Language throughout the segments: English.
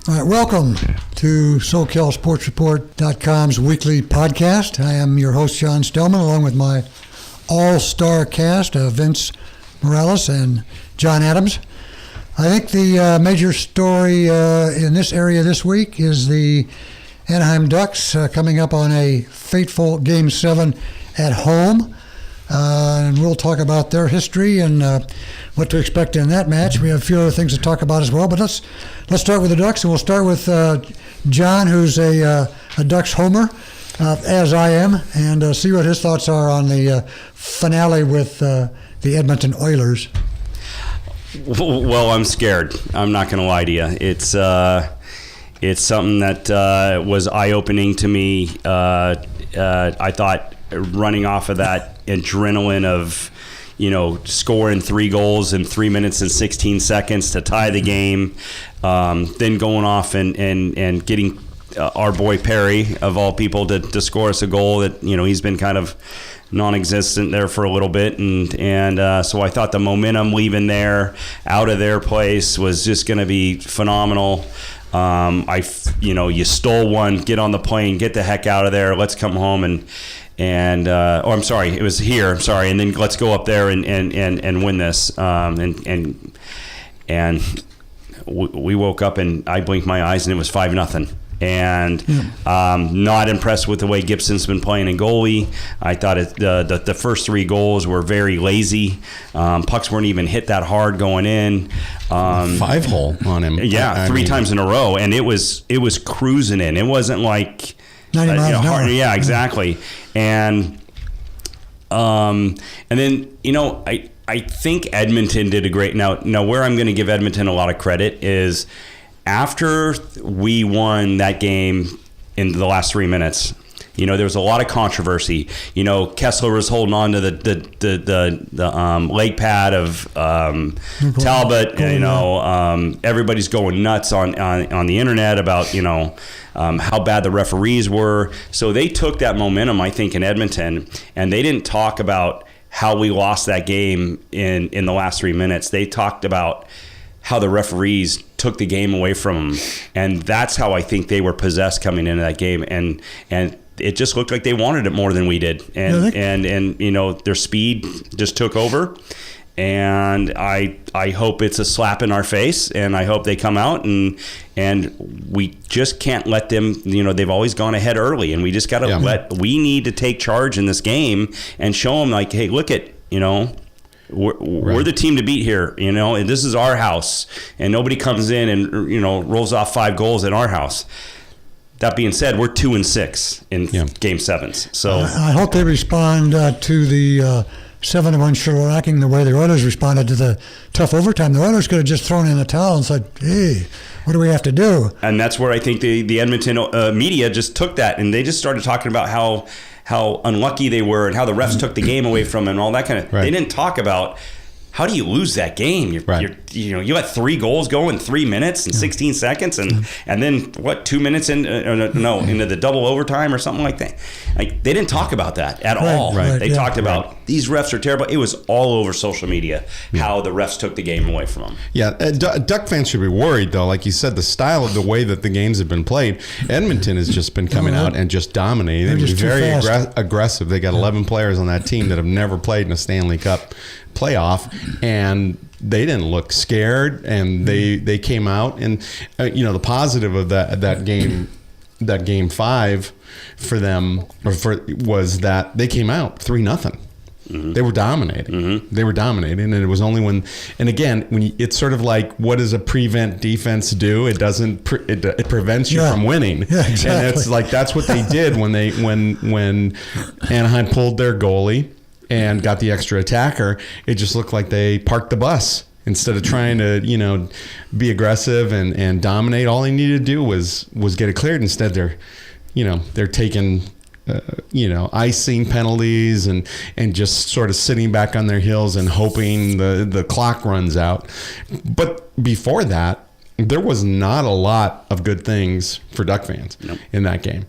All right, welcome to SoCalSportsReport.com's weekly podcast. I am your host, John Stellman, along with my all-star cast of Vince Morales and John Adams. I think the major story in this area this week is the Anaheim Ducks coming up on a fateful Game 7 at home. And we'll talk about their history and what to expect in that match. We have a few other things to talk about as well, but let's start with the Ducks, and we'll start with John, who's a Ducks homer, as I am, and see what his thoughts are on the finale with the Edmonton Oilers. Well, I'm scared. I'm not going to lie to you. It's something that was eye-opening to me. I thought running off of that adrenaline of, scoring 3 goals in 3 minutes and 16 seconds to tie the game, then going off and getting our boy Perry, of all people, to score us a goal that, he's been kind of non-existent there for a little bit. And so I thought the momentum leaving there, out of their place, was just going to be phenomenal. You stole one, get on the plane, get the heck out of there, let's come home and I'm sorry, it was here. I'm sorry, and then let's go up there and win this. And we woke up and I blinked my eyes and it was 5-0. And not impressed with the way Gibson's been playing in goalie. I thought the first 3 goals were very lazy. Pucks weren't even hit that hard going in. 5-hole on him. Yeah, 3 times in a row, and it was cruising in. It wasn't like 90 miles an hour. Yeah, exactly. And then I think Edmonton did a great. Now where I'm going to give Edmonton a lot of credit is after we won that game in the last 3 minutes. There was a lot of controversy. Kessler was holding on to the leg pad of Talbot. Everybody's going nuts on the internet about how bad the referees were. So they took that momentum, I think, in Edmonton, and they didn't talk about how we lost that game in the last 3 minutes. They talked about how the referees took the game away from them, and that's how I think they were possessed coming into that game. And it just looked like they wanted it more than we did, and their speed just took over. And I hope it's a slap in our face, and I hope they come out and we just can't let them. They've always gone ahead early, and we just got to we need to take charge in this game and show them, like, hey, look at we're the team to beat here, and this is our house, and nobody comes in and rolls off 5 goals in our house. That being said, we're 2-6 in Game 7s. So I hope they respond to the 7-1 shellacking the way the Oilers responded to the tough overtime. The Oilers could have just thrown in the towel and said, hey, what do we have to do? And that's where I think the Edmonton media just took that, and they just started talking about how unlucky they were and how the refs took the game away from them and all that kind of. Right. They didn't talk about how do you lose that game. You had 3 goals go in 3 minutes and 16 seconds, and then 2 minutes into the double overtime or something like that. Like, they didn't talk about that at all. Right. They talked about these refs are terrible. It was all over social media how the refs took the game away from them. Yeah, Duck fans should be worried though. Like you said, the style of the way that the games have been played, Edmonton has just been coming out and just dominating. They're just very aggressive. They got 11 players on that team that have never played in a Stanley Cup playoff, and they didn't look scared, and they came out, and the positive of that game 5 for them was that they came out 3-0. Mm-hmm. They were dominating. Mm-hmm. They were dominating, and it was only when it's sort of like, what does a prevent defense do? It doesn't. It prevents you from winning. Yeah, exactly. And it's like that's what they did when Anaheim pulled their goalie and got the extra attacker. It just looked like they parked the bus instead of trying to be aggressive and dominate. All they needed to do was get it cleared. Instead, they're taking icing penalties and just sort of sitting back on their heels and hoping the clock runs out. But before that, there was not a lot of good things for Duck fans in that game.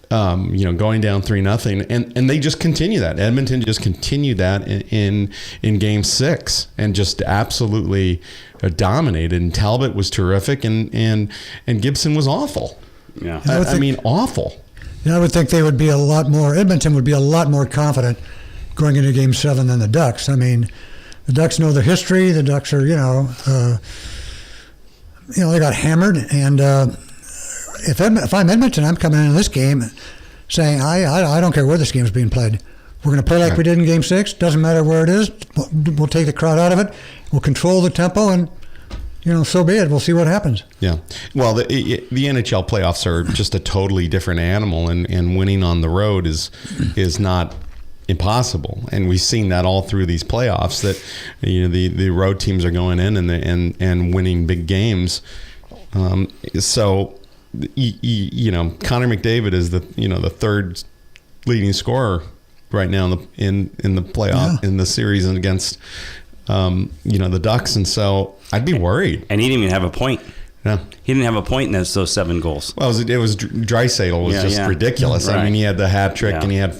going down 3-0, and they just continue that. Edmonton just continued that in Game 6 and just absolutely dominated. And Talbot was terrific, and Gibson was awful. Yeah, I mean, awful. I would think Edmonton would be a lot more confident going into Game 7 than the Ducks. I mean, the Ducks know the history. The Ducks are, they got hammered. And if I'm Edmonton, I'm coming into this game saying, I don't care where this game is being played. We're going to play like we did in Game 6. Doesn't matter where it is. We'll take the crowd out of it. We'll control the tempo, and so be it. We'll see what happens. Yeah. Well, the NHL playoffs are just a totally different animal, and winning on the road is not impossible. And we've seen that all through these playoffs, that the road teams are going in and winning big games. So Connor McDavid is the third leading scorer right now in the playoff in the series and against the Ducks, and so I'd be worried. And he didn't even have a point. Yeah. He didn't have a point in those 7 goals. Well, it was Draisaitl was just ridiculous. Right. I mean, he had the hat trick and he had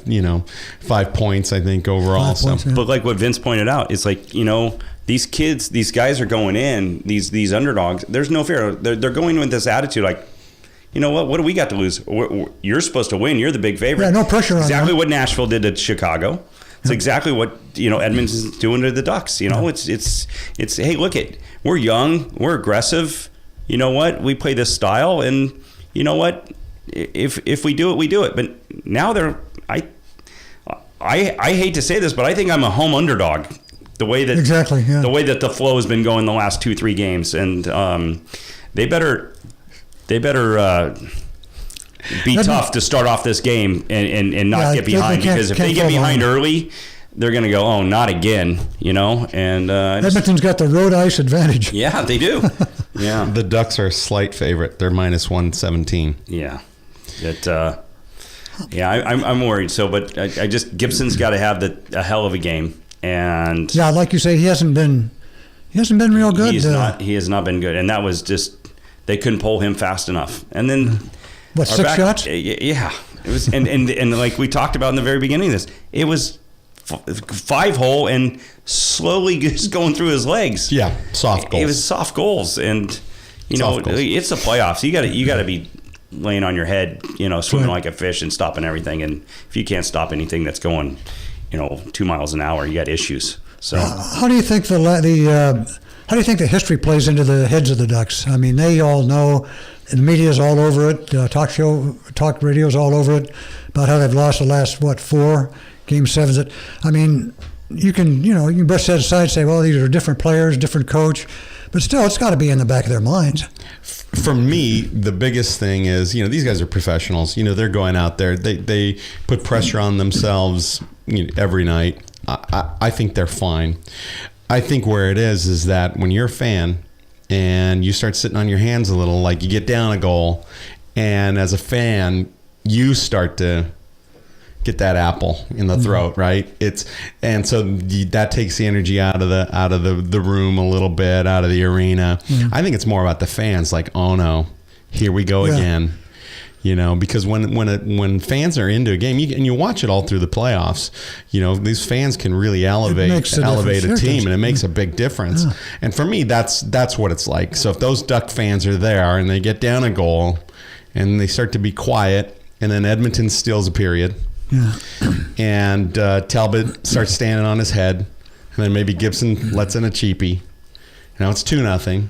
5 points, I think, overall. 5 points, yeah. But like what Vince pointed out, it's like these kids, these guys are going in, these underdogs. There's no fear. They're going with this attitude like, you know what? What do we got to lose? You're supposed to win. You're the big favorite. Yeah, no pressure on them. Exactly what Nashville did to Chicago. It's exactly what Edmonton's doing to the Ducks. It's hey, look it. We're young. We're aggressive. You know what? We play this style, and you know what? If we do it, we do it. But now I hate to say this, but I think I'm a home underdog. The way that the way that the flow has been going the last 2-3 games, and they better be tough to start off this game and not get behind, because if they get behind early, they're going to go, oh, not again, and Edmonton's got the road ice advantage. Yeah, they do. Yeah. The Ducks are a slight favorite. They're -117. Yeah. I'm worried. So, but I just, Gibson's got to have a hell of a game. And yeah, like you say, he hasn't been real good. He has not been good. And that was just, they couldn't pull him fast enough. And then 6 shots? Yeah. It was, and like we talked about in the very beginning of this, it was 5-hole and slowly just going through his legs. Yeah, soft goals. It was soft goals, and it's the playoffs. You got to be laying on your head, swimming like a fish and stopping everything. And if you can't stop anything that's going, 2 miles an hour, you got issues. So how do you think how do you think the history plays into the heads of the Ducks? I mean, they all know, the media's all over it. Talk radio's all over it about how they've lost the last 4 Game 7s. I mean, you can brush that aside and say, well, these are different players, different coach, but still, it's got to be in the back of their minds. For me, the biggest thing is, these guys are professionals. They're going out there. They put pressure on themselves every night. I think they're fine. I think where it is that when you're a fan and you start sitting on your hands a little, like you get down a goal, and as a fan, you start to get that apple in the throat, right? And so that takes the energy out of the room a little bit, out of the arena. I think it's more about the fans, like, oh no, here we go again. Because when fans are into a game, and you watch it all through the playoffs, these fans can really elevate a team, and it makes a big difference. Yeah. And for me, that's what it's like. So if those Duck fans are there and they get down a goal and they start to be quiet, and then Edmonton steals a period, and Talbot starts standing on his head, and then maybe Gibson lets in a cheapie. Now it's 2-0,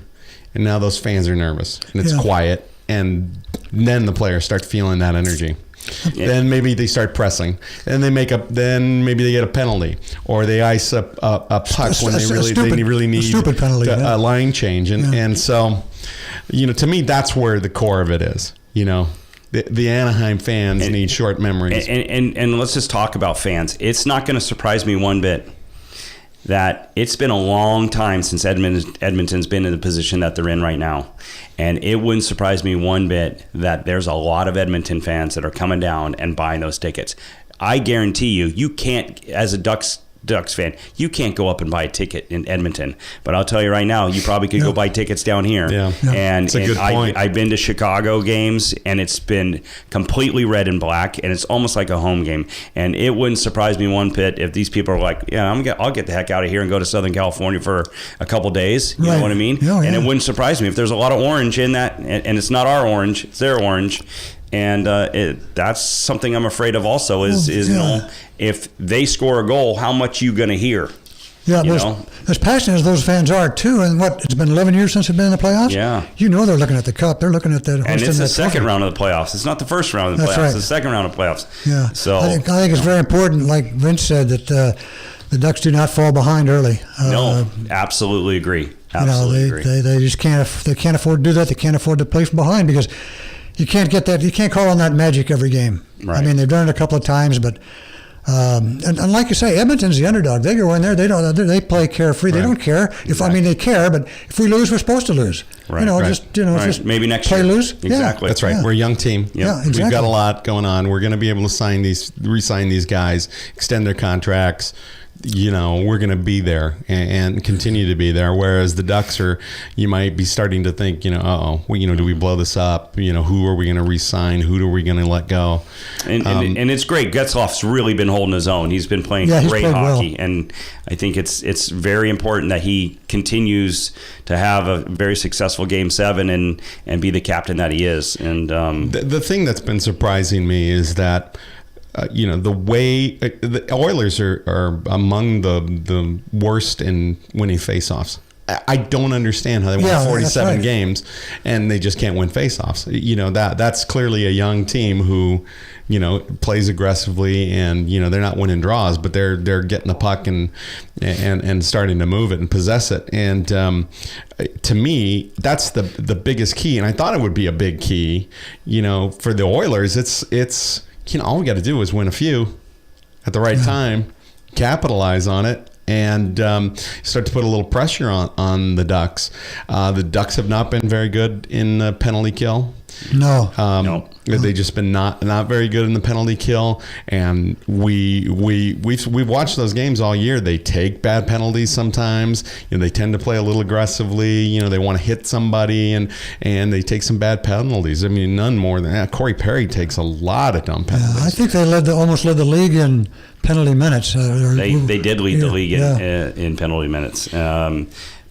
and now those fans are nervous, and it's quiet, and then the players start feeling that energy. Yeah. Then maybe they start pressing, and then maybe they get a penalty, or they ice a puck when they really need a line change, and so to me that's where the core of it is. The Anaheim fans need short memories. And let's just talk about fans. It's not going to surprise me one bit that it's been a long time since Edmonton's been in the position that they're in right now. And it wouldn't surprise me one bit that there's a lot of Edmonton fans that are coming down and buying those tickets. I guarantee you can't, as a Ducks Ducks fan, you can't go up and buy a ticket in Edmonton. But I'll tell you right now, you probably could go buy tickets down here. Yeah. And, It's a good point. I've been to Chicago games, and it's been completely red and black, and it's almost like a home game. And it wouldn't surprise me one bit if these people are like, yeah, I'll get the heck out of here and go to Southern California for a couple days. You know what I mean? Yeah, and it wouldn't surprise me if there's a lot of orange in that, and it's not our orange, it's their orange. And that's something I'm afraid of also is you know, if they score a goal, how much you going to hear? Yeah, as passionate as those fans are too, and it's been 11 years since they've been in the playoffs. Yeah, you know they're looking at the cup. They're looking at that. And it's the second round of the playoffs. It's not the first round of the playoffs. Right. It's the second round of playoffs. Yeah. So I think it's very important, like Vince said, that the Ducks do not fall behind early. No, absolutely agree. Absolutely agree. They just can't afford to do that. They can't afford to play from behind because you can't get that. You can't call on that magic every game. Right. I mean, they've done it a couple of times, but. And like you say, Edmonton's the underdog. They go in there. They play carefree. They don't care. They care. But if we lose, we're supposed to lose. Right. Just maybe next play year. Lose. Exactly. That's right. Yeah. We're a young team. Yep. Yeah, exactly. We've got a lot going on. We're going to be able to re-sign these guys, extend their contracts. You know, we're going to be there and continue to be there. Whereas the Ducks you might be starting to think, you know, do we blow this up? You know, who are we going to re-sign? Who are we going to let go? And it's great. Getzlaf's really been holding his own. He's been playing great hockey. Well. And I think it's very important that he continues to have a very successful Game 7 and be the captain that he is. And the thing that's been surprising me is that the way the Oilers are among the worst in winning faceoffs. I don't understand how they won 47 games and they just can't win faceoffs. You know, that's clearly a young team who, you know, plays aggressively and, you know, they're not winning draws, but they're getting the puck and starting to move it and possess it. And to me, that's the biggest key. And I thought it would be a big key, you know, for the Oilers. It's you know, all we got to do is win a few at the right time, capitalize on it, and start to put a little pressure on the Ducks. The Ducks have not been very good in the penalty kill. No. They've just been not very good in the penalty kill, and we've watched those games all year. They take bad penalties sometimes. You know, they tend to play a little aggressively. You know, they want to hit somebody, and they take some bad penalties. I mean, none more than that. Corey Perry takes a lot of dumb penalties. I think they almost led the league in penalty minutes. They did lead the league in penalty minutes.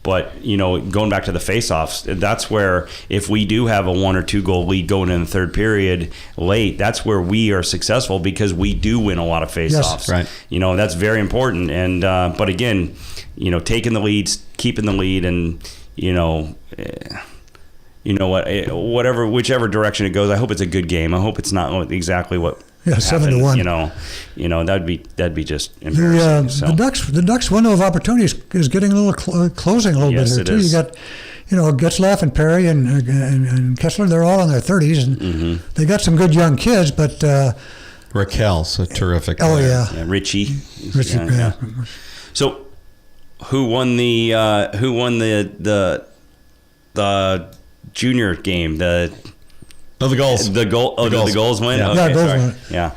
But, you know, going back to the face-offs, that's where if we do have a 1 or 2 goal lead going in the third period late, that's where we are successful because we do win a lot of face-offs. Yes, right. You know, that's very important. And but again, you know, taking the leads, keeping the lead, and whichever direction it goes, I hope it's a good game. I hope it's not exactly what. 7-1. You know that'd be just embarrassing. The Ducks' window of opportunity is getting a little closing a little bit here too. Is. You got, Getzlaf and Perry and Kessler. They're all in their 30s, and they got some good young kids. But Raquel's a terrific player. Oh yeah, Richie. Yeah. So, who won the junior game? The goals. The goals win? Yeah. Okay, goals sorry. win. Yeah.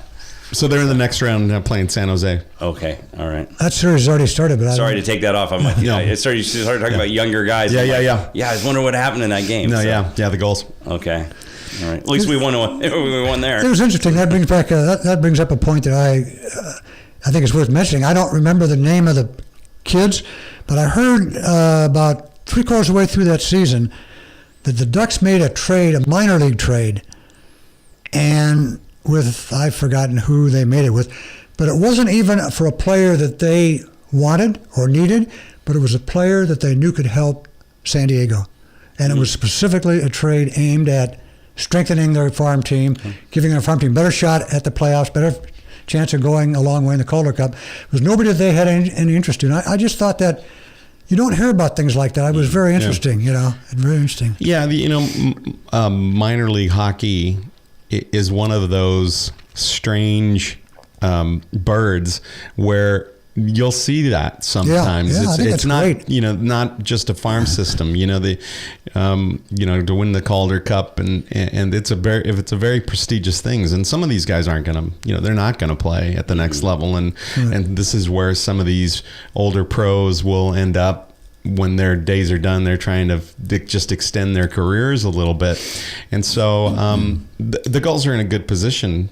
So they're in the next round playing San Jose. Okay, all right. That series has already started, but Sorry to take that off. I'm like, you started talking about younger guys. Yeah. Yeah, I was wondering what happened in that game. The goals. Okay, all right. At least we won there. It was interesting. That brings up a point that I think is worth mentioning. I don't remember the name of the kids, but I heard about 3/4 of the way through that season that the Ducks made a minor league trade, and I've forgotten who they made it with, but it wasn't even for a player that they wanted or needed, but it was a player that they knew could help San Diego. And it was specifically a trade aimed at strengthening their farm team, giving their farm team better shot at the playoffs, better chance of going a long way in the Calder Cup. It was nobody that they had any interest in. I just thought that you don't hear about things like that. It was very interesting, very interesting. Yeah, minor league hockey is one of those strange birds where you'll see that sometimes. I think it's not great. Not just a farm system. To win the Calder Cup and it's a very prestigious things. And some of these guys aren't gonna they're not gonna play at the next level. And this is where some of these older pros will end up. When their days are done, they're trying to just extend their careers a little bit. And so the Gulls are in a good position.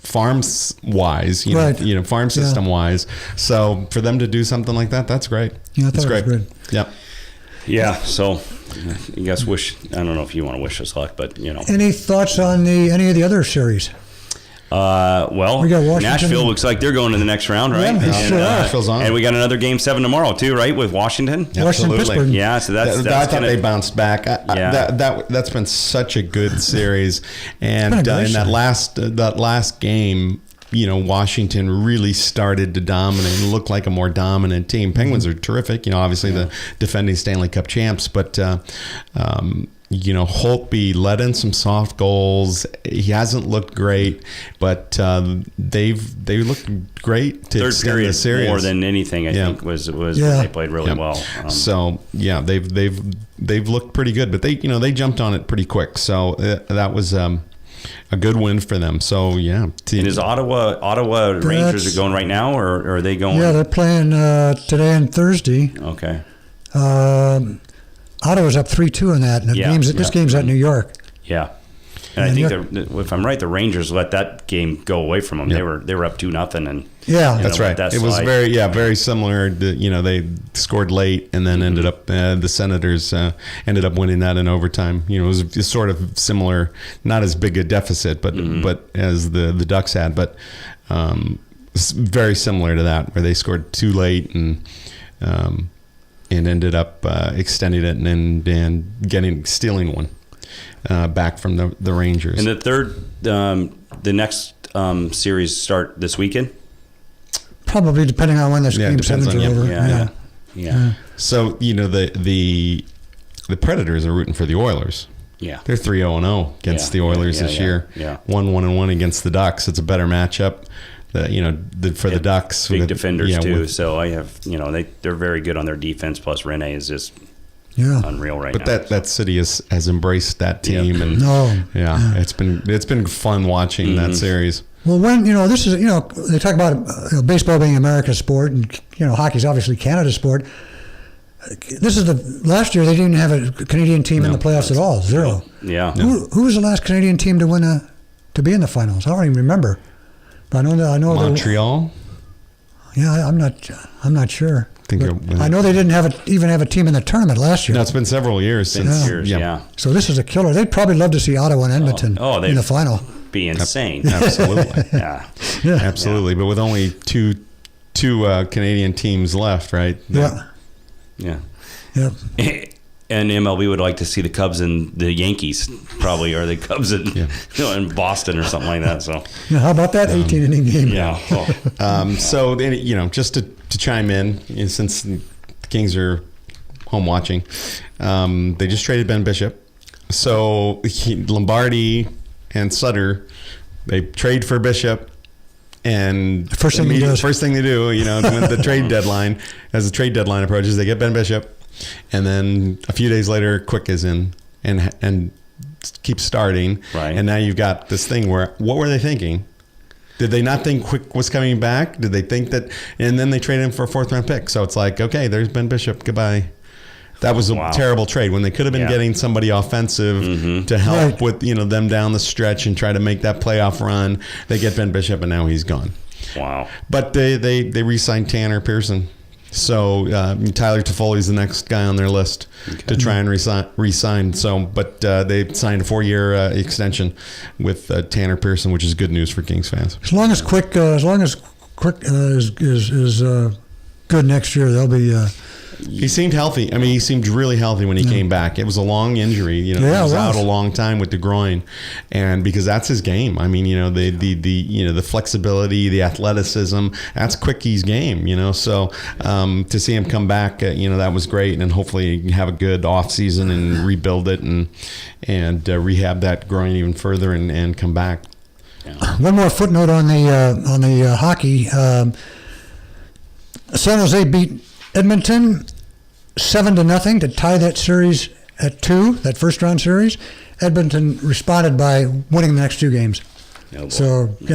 Farms wise, farm system wise. So for them to do something like that, that's great. Yeah, that's great. Good. Yep. Yeah. So I guess I don't know if you want to wish us luck, but Any thoughts on any of the other series? Well, we got Washington. Nashville looks like they're going to the next round, right? Yeah, Nashville's on. And we got another Game 7 tomorrow too, right? With Washington. Washington, Pittsburgh. Yeah, so that's I thought they bounced back. That's been such a good series, and in that last game, Washington really started to dominate and look like a more dominant team. Penguins are terrific, obviously the defending Stanley Cup champs, but Holtby let in some soft goals. He hasn't looked great, but they looked great to extend the series. More than anything, I think was they played really well. So they've looked pretty good, but they jumped on it pretty quick. So that was a good win for them. So And is Ottawa Rangers are going right now, or are they going? Yeah, they're playing today and Thursday. Okay. Ottawa's up 3-2 in that, and this game's at New York. Yeah, and I think if I'm right, the Rangers let that game go away from them. Yep. They were up 2-0, and that's right. It was very similar. They scored late, and then ended up the Senators ended up winning that in overtime. It was sort of similar, not as big a deficit, but as the Ducks had, but very similar to that, where they scored too late and ended up extending it and stealing one back from the Rangers. And the next series start this weekend? Probably, depending on when this game sevens are over. Yeah. So the Predators are rooting for the Oilers. Yeah, they're 3-0-0 against the Oilers this year. Yeah, 1-1-1 against the Ducks. It's a better matchup. For the Ducks, big defenders too. So I have, they're very good on their defense. Plus Rene is just unreal right now. But that city has embraced that team, and it's been fun watching that series. Well, when this is they talk about baseball being America's sport, and hockey's obviously Canada's sport. This is last year they didn't have a Canadian team in the playoffs at all. Zero. Yeah. Who was the last Canadian team to be in the finals? I don't even remember. But I know Montreal. I'm not sure. I know they didn't even have a team in the tournament last year. No, it's been several years since. Yeah. So this is a killer. They'd probably love to see Ottawa and Edmonton in the final. Be insane. Absolutely. Absolutely. But with only two Canadian teams left, right? Yeah. And MLB would like to see the Cubs and the Yankees, probably, or the Cubs in Boston or something like that. So, how about that 18-inning game? Yeah. So, just to chime in, since the Kings are home watching, they just traded Ben Bishop. So Lombardi and Sutter, they trade for Bishop. And first thing they do, when the trade deadline, as the trade deadline approaches, they get Ben Bishop. And then a few days later, Quick is in and keeps starting. Right. And now you've got this thing where, what were they thinking? Did they not think Quick was coming back? Did they think that? And then they traded him for a 4th-round pick. So it's like, okay, there's Ben Bishop. Goodbye. That was a terrible trade when they could have been getting somebody offensive to help with them down the stretch and try to make that playoff run. They get Ben Bishop, and now he's gone. Wow. But they re-signed Tanner Pearson. So Tyler Toffoli is the next guy on their list to try and re-sign. So, but they signed a 4-year extension with Tanner Pearson, which is good news for Kings fans. As long as Quick is good next year, they'll be. He seemed healthy. I mean, he seemed really healthy when he came back. It was a long injury. He was out a long time with the groin, and because that's his game. I mean, the flexibility, the athleticism. That's Quickie's game. So to see him come back, that was great, and hopefully have a good off season and rebuild it and rehab that groin even further and come back. Yeah. One more footnote on the hockey. San Jose beat Edmonton 7-0 to tie that series at 2, that first round series. Edmonton responded by winning the next 2 games. Oh, boy. So, they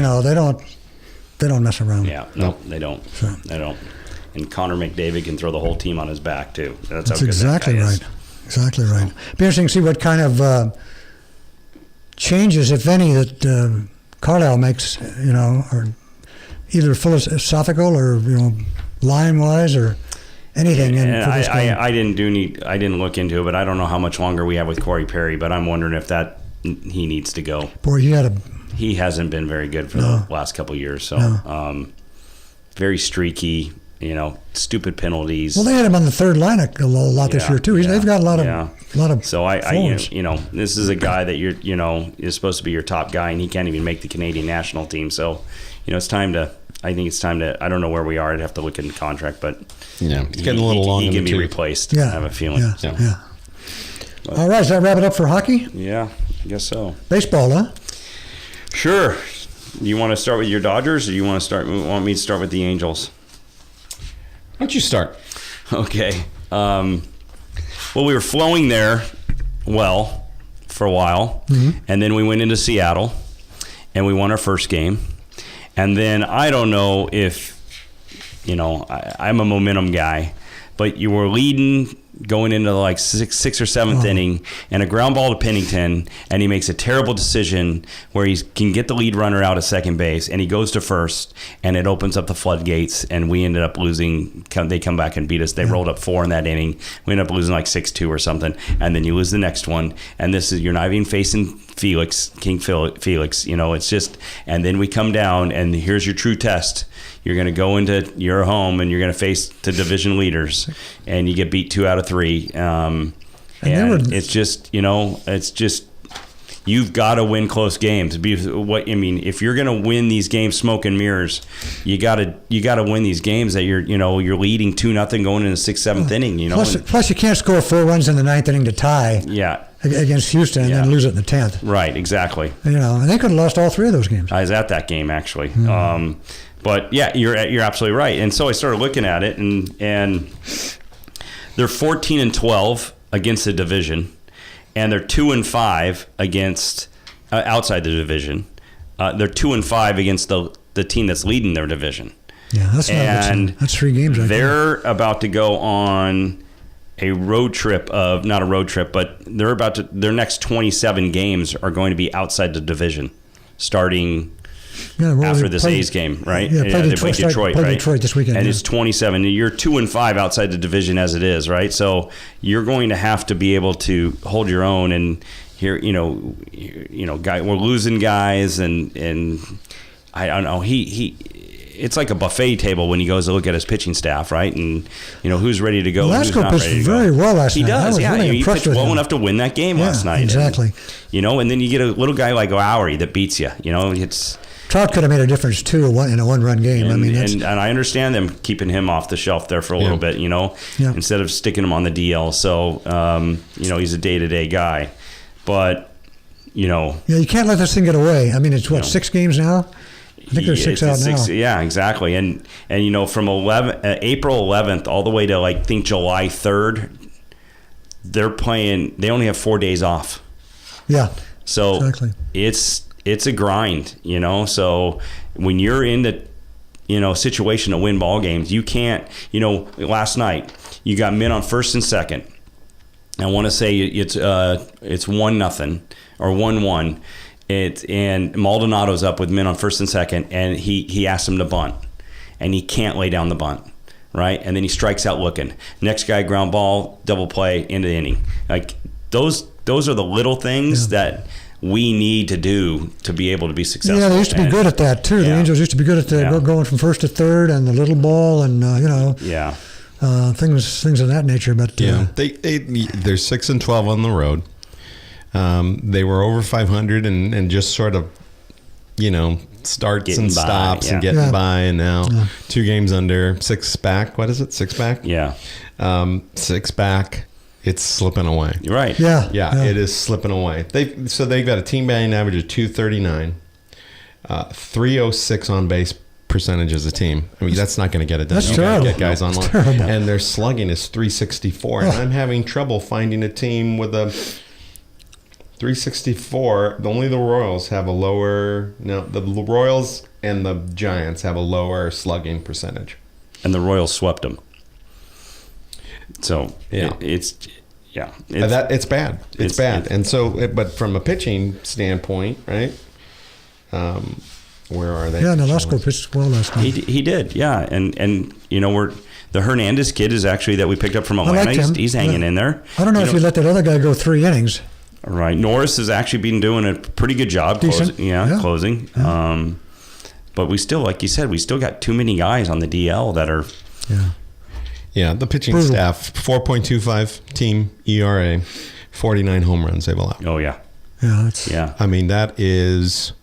don't mess around. Yeah, no, they don't. So. They don't. And Connor McDavid can throw the whole team on his back too. That's how good exactly that guy right. is. Exactly right. Be interesting to see what kind of changes, if any, that Carlisle makes, or either philosophical or line-wise or anything. I didn't look into it, but I don't know how much longer we have with Corey Perry. But I'm wondering if he needs to go. Boy, he hasn't been very good for the last couple of years. So very streaky. Stupid penalties. Well, they had him on the third line a lot this year too. They've got a lot of. So this is a guy that is supposed to be your top guy, and he can't even make the Canadian national team. So, it's time to. I think it's time to. I don't know where we are. I'd have to look in the contract, but it's getting a little long. He can be replaced. Yeah, I have a feeling. Yeah. All right, does that wrap it up for hockey? Yeah, I guess so. Baseball, huh? Sure. You want to start with your Dodgers, or you want me to start with the Angels? Why don't you start? Okay. Well, we were flowing there for a while, and then we went into Seattle, and we won our first game. And then I don't know if, I'm a momentum guy, but you were leading going into like sixth or seventh inning, and a ground ball to Pennington, and he makes a terrible decision where he can get the lead runner out at second base, and he goes to first, and it opens up the floodgates, and we ended up losing. They come back and beat us. They rolled up 4 in that inning. We ended up losing like 6-2 or something, and then you lose the next one, and you're not even facing King Felix. It's just, and then we come down, and here's your true test. You're going to go into your home, and you're going to face the division leaders, and you get beat 2 out of 3. It's just, you've got to win close games. If you're going to win these games, smoke and mirrors, you got to win these games that you're leading 2-0 going into the 6th, 7th inning. Plus, you can't score 4 runs in the 9th inning to tie. Yeah. Against Houston and then lose it in the 10th. Right. Exactly. And they could have lost all 3 of those games. I was at that game actually. But yeah, you're absolutely right. And so I started looking at it, and they're 14-12 against the division, and they're 2-5 against outside the division. They're 2-5 against the team that's leading their division. Yeah, that's 3 games. They're about to go on a road trip but their next 27 games are going to be outside the division, starting. After this A's game, right? Yeah, they play Detroit, right? Detroit this weekend. And it's 27. You're 2-5 outside the division as it is, right? So you're going to have to be able to hold your own. And here, we're losing guys, and I don't know. It's like a buffet table when he goes to look at his pitching staff, right? And who's ready to go? Velasco pitched very well last night. He does, yeah. Really he pitched well enough to win that game last night. Exactly. And then you get a little guy like Lowry that beats you. It's. Trout could have made a difference too in a one-run game. And I understand them keeping him off the shelf there for a little bit, instead of sticking him on the DL. So, he's a day-to-day guy, but you can't let this thing get away. It's 6 games now. I think there's 6 out now. Yeah, exactly. And from April 11th all the way to I think July 3rd, they're playing. They only have 4 days off. Yeah. So exactly. It's a grind, So when you're in the, situation to win ball games, you can't, last night you got men on first and second. I want to say it's 1-0 or 1-1. And Maldonado's up with men on first and second, and he asked him to bunt, and he can't lay down the bunt, right? And then he strikes out looking. Next guy, ground ball, double play, into the inning. Like those are the little things that we need to do to be able to be successful. Yeah, they used to be good at that too. The Angels used to be good at going from first to third and the little ball and things of that nature. But Yeah. They're 6-12 on the road. They were over 500 and just sort of, starts Getting and by, stops and getting by, and now 2 games under, 6 back. What is it? 6 back? Yeah. 6 back. It's slipping away. You're right. Yeah, it is slipping away. They've got a team batting average of 239, 306 on base percentage as a team. I mean, that's not going to get it done. That's You gotta terrible. Get guys online, terrible. and their slugging is 364, and I'm having trouble finding a team with a 364. Only the Royals have a lower. No, the Royals and the Giants have a lower slugging percentage. And the Royals swept them. So Yeah. it's It's bad. It's bad. And so, but from a pitching standpoint, right? Where are they? Yeah, Nolasco pitched well last night. he did, yeah. And the Hernandez kid is actually that we picked up from Atlanta. liked him. He's hanging in there. I don't know if you let that other guy go 3 innings. Right. Norris has actually been doing a pretty good job Decent. closing. Yeah. But we still, like you said, we still got too many guys on the DL that are. Yeah, the pitching Brutal. staff, 4.25 team ERA, 49 home runs they've allowed. Oh yeah. Yeah, that's I mean, that's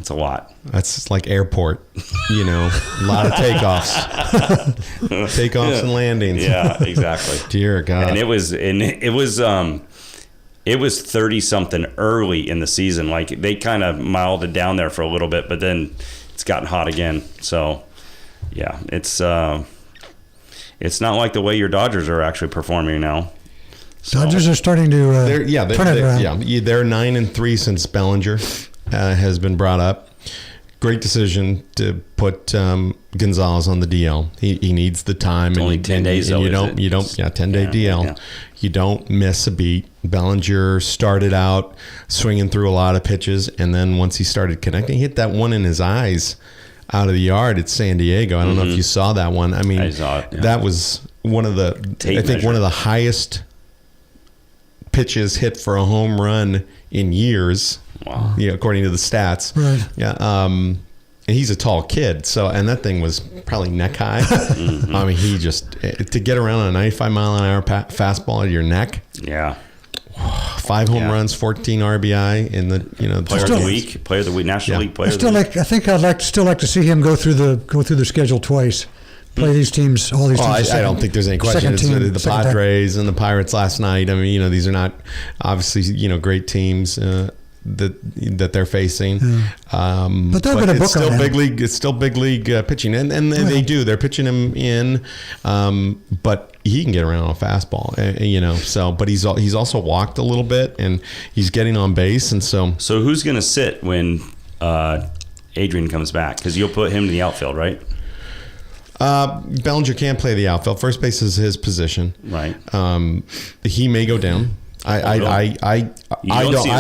a lot. That's like airport, a lot of takeoffs. Takeoffs and landings. Yeah, exactly. Dear God. And it was 30 something early in the season. Like they kind of mild it down there for a little bit, but then it's gotten hot again. So yeah, it's not like the way your Dodgers are actually performing now. So, Dodgers are starting to turn it around. They're 9-3 since Bellinger has been brought up. Great decision to put Gonzalez on the DL. He needs the time. It's only 10 days. Though, 10-day DL. Yeah. You don't miss a beat. Bellinger started out swinging through a lot of pitches, and then once he started connecting, he hit that one in his eyes out of the yard at San Diego. I don't know if you saw that one. I mean, I saw it, yeah. That was one of the one of the highest pitches hit for a home run in years. Wow. According to the stats. Right. Yeah. And he's a tall kid, that thing was probably neck high. Mm-hmm. I mean, he just to get around a 95 mile an hour fastball at your neck. Yeah. 5 home runs, 14 RBI in the Player of the week, National League Player of the Week. I think I'd still like to see him go through the schedule twice. Play these teams, all these teams. I don't think there's any question. It's the Padres and the Pirates last night. I mean, these are not obviously great teams that they're facing. But they're going to book still on big league. It's still big league pitching, and they do. They're pitching him in, but he can get around on a fastball. So, but he's also walked a little bit, and he's getting on base, and so. So who's going to sit when Adrian comes back? Because you'll put him to the outfield, right? Bellinger can't play the outfield. First base is his position. Right. He may go down. I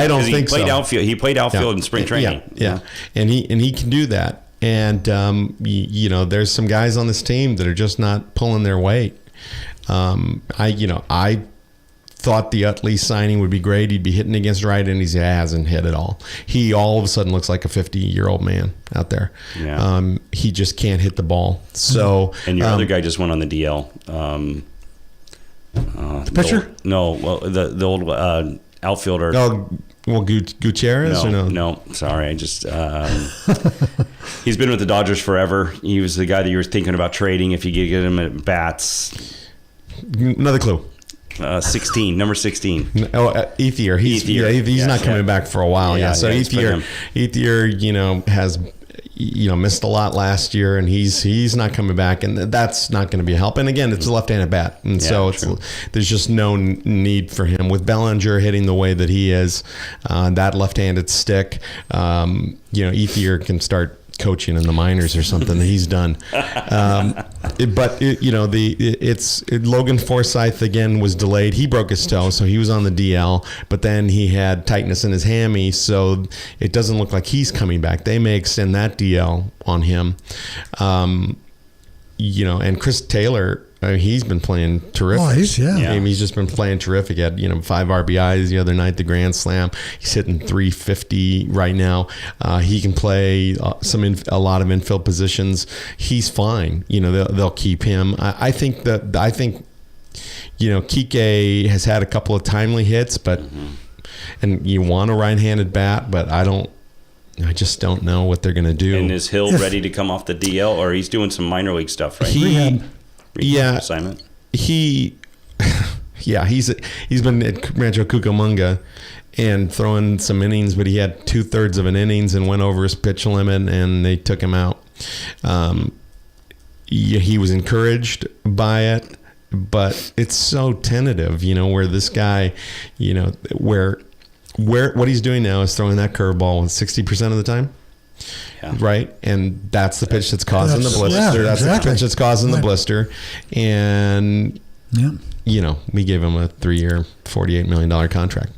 don't think so. Outfield. He played outfield in spring training. Yeah. And he can do that. And there's some guys on this team that are just not pulling their weight. I thought the Utley signing would be great. He'd be hitting against right, and he hasn't hit at all. He all of a sudden looks like a 50-year-old man out there. Yeah. He just can't hit the ball. So and your other guy just went on the DL. The pitcher? The old outfielder. Oh, well, Gutierrez or no? No, sorry. I just he's been with the Dodgers forever. He was the guy that you were thinking about trading if you could get him at bats. Another clue. 16, number 16. Ethier. He's not coming back for a while. So Ethier, has missed a lot last year, and he's not coming back, and that's not going to be a help. And again, it's a left-handed bat, and there's just no need for him with Bellinger hitting the way that he is. That left-handed stick, Ethier can start coaching in the minors or something. He's done. Logan Forsythe again was delayed. He broke his toe, so he was on the DL, but then he had tightness in his hammy, so it doesn't look like he's coming back. They may extend that DL on him. And Chris Taylor, he's been playing terrific. Oh, he's just been playing terrific. He had 5 RBIs the other night, the Grand Slam. He's hitting 350 right now. He can play a lot of infield positions. He's fine. They'll keep him. I think Kike has had a couple of timely hits, but and you want a right-handed bat, but I just don't know what they're going to do. And is Hill ready to come off the DL, or he's doing some minor league stuff, right? Rehab assignment. He's been at Rancho Cucamonga and throwing some innings, but he had 2/3 of an innings and went over his pitch limit, and they took him out. He was encouraged by it, but it's so tentative, where this guy, where what he's doing now is throwing that curveball 60% of the time. Yeah. Right. And that's the pitch that's causing the blister. Yeah, that's exactly. the pitch that's causing the blister. And, we gave him a 3-year, $48 million contract.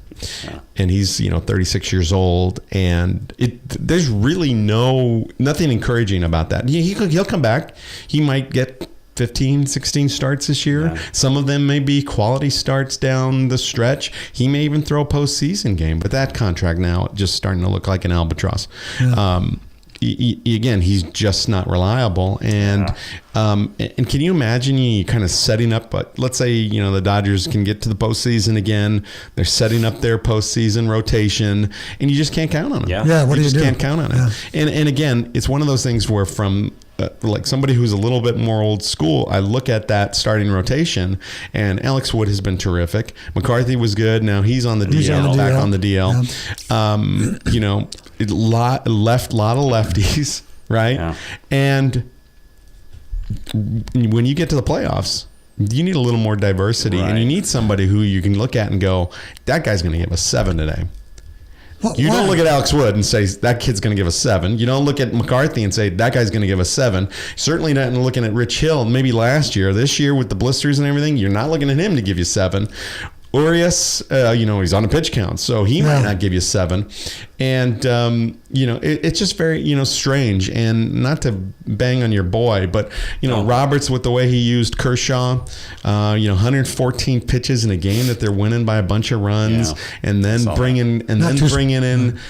Yeah. And he's, 36 years old, and there's really nothing encouraging about that. He'll come back. He might get 15, 16 starts this year. Yeah. Some of them may be quality starts down the stretch. He may even throw a postseason game, but that contract now just starting to look like an albatross. Yeah. Again, he's just not reliable. And and can you imagine you kind of setting up, let's say, the Dodgers can get to the postseason again. They're setting up their postseason rotation, and you just can't count on them. Yeah, what do you do? Can't count on it. And again, it's one of those things where from like somebody who's a little bit more old school, I look at that starting rotation, and Alex Wood has been terrific. McCarthy was good. Now he's on the DL, back on the DL. Yeah. Lot of lefties, right? Yeah. And when you get to the playoffs, you need a little more diversity, right. And you need somebody who you can look at and go, that guy's going to give us 7 today. You don't look at Alex Wood and say, that kid's going to give us 7. You don't look at McCarthy and say, that guy's going to give us 7. Certainly not looking at Rich Hill, maybe last year. This year with the blisters and everything, you're not looking at him to give you 7. Urias, he's on a pitch count, so he might not give you 7. And, it's just very, strange. And not to bang on your boy, but, Roberts, with the way he used Kershaw, 114 pitches in a game that they're winning by a bunch of runs, and then bringing in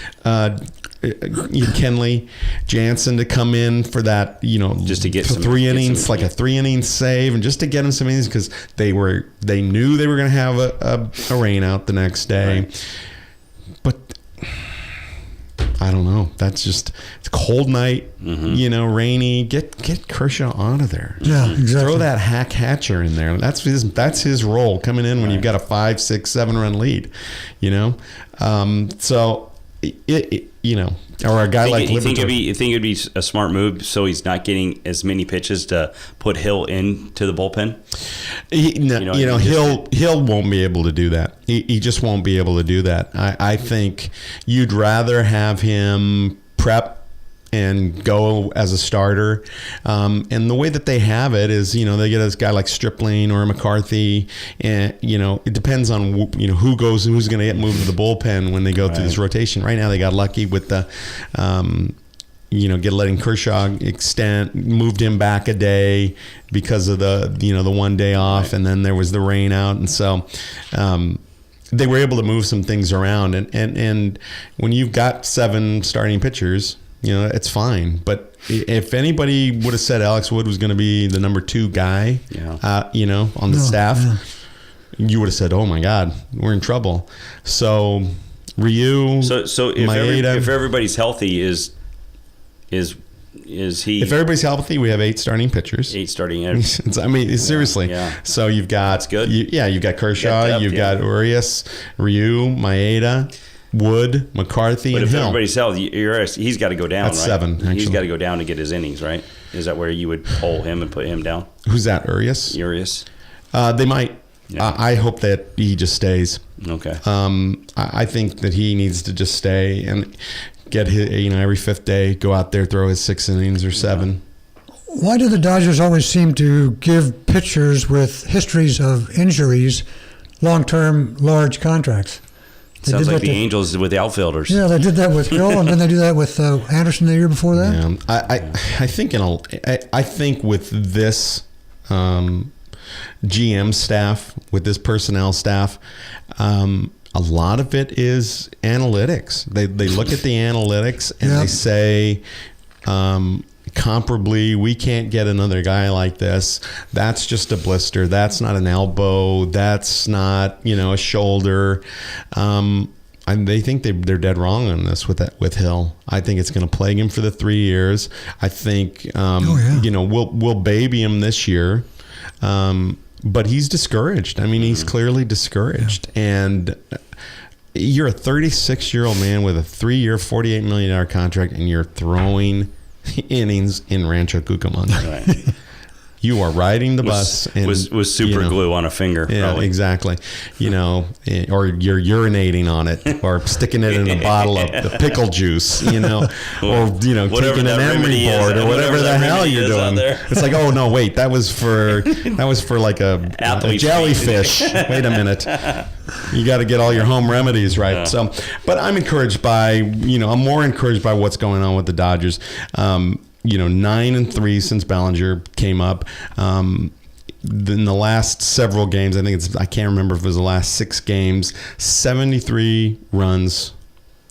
Kenley Jansen to come in for that, just to get 3 innings, like a 3-inning save, and just to get them some innings because they knew they were going to have a rain out the next day. Right. But I don't know. That's just, it's a cold night, rainy. Get Kershaw out of there. Yeah, exactly. Throw that Hatcher in there. That's his role coming in when you've got a 5, 6, 7 run lead. So. Or a guy like you think it'd be a smart move so he's not getting as many pitches to put Hill into the bullpen? Hill won't be able to do that. He just won't be able to do that. I think you'd rather have him prep and go as a starter. And the way that they have it is, they get a guy like Stripling or McCarthy, and, it depends on, who's going to get moved to the bullpen when they go through this rotation. Right now they got lucky with the, letting Kershaw moved him back a day because of the 1 day off, and then there was the rain out. And so, they were able to move some things around. And when you've got 7 starting pitchers, it's fine. But if anybody would have said Alex Wood was going to be the number 2 guy, on the staff, you would have said, "Oh my God, we're in trouble." So Ryu, so if everybody's healthy, is he? If everybody's healthy, we have 8 starting pitchers. 8 starting. Seriously. Yeah. So you've got that's good. You've got Kershaw, you've got Urias, Ryu, Maeda, Wood, McCarthy, but and if Hill. everybody's healthy, he's got to go down. That's right? 7. Actually. He's got to go down to get his innings, right? Is that where you would pull him and put him down? Who's that? Urias. They might. Yeah. I hope that he just stays. Okay. I think that he needs to just stay and get his, every 5th day, go out there, throw his 6 innings or 7. Why do the Dodgers always seem to give pitchers with histories of injuries long-term, large contracts? Sounds like the Angels with the outfielders. Yeah, they did that with Hill, and then they do that with Anderson the year before that. Yeah, I think with this GM staff, with this personnel staff, a lot of it is analytics. They look at the analytics and they say, comparably, we can't get another guy like this. That's just a blister. That's not an elbow. That's not, a shoulder. And they think they're dead wrong on this with Hill. I think it's going to plague him for the 3 years. I think, we'll baby him this year. But he's discouraged. I mean, he's clearly discouraged. Yeah. And you're a 36-year-old man with a 3-year, $48 million contract, and you're throwing innings in Rancho Cucamonga. Right. You are riding the bus. And, was super glue on a finger. Yeah, probably. exactly. Or you're urinating on it, or sticking it in a bottle of the pickle juice, or taking an emery board, or whatever the hell you're doing. It's like, oh no, wait, that was for like a jellyfish. Wait a minute. You got to get all your home remedies right. Yeah. So, but I'm encouraged by, I'm more encouraged by what's going on with the Dodgers. 9-3 since Bellinger came up. In the last several games, I can't remember if it was the last 6 games, 73 runs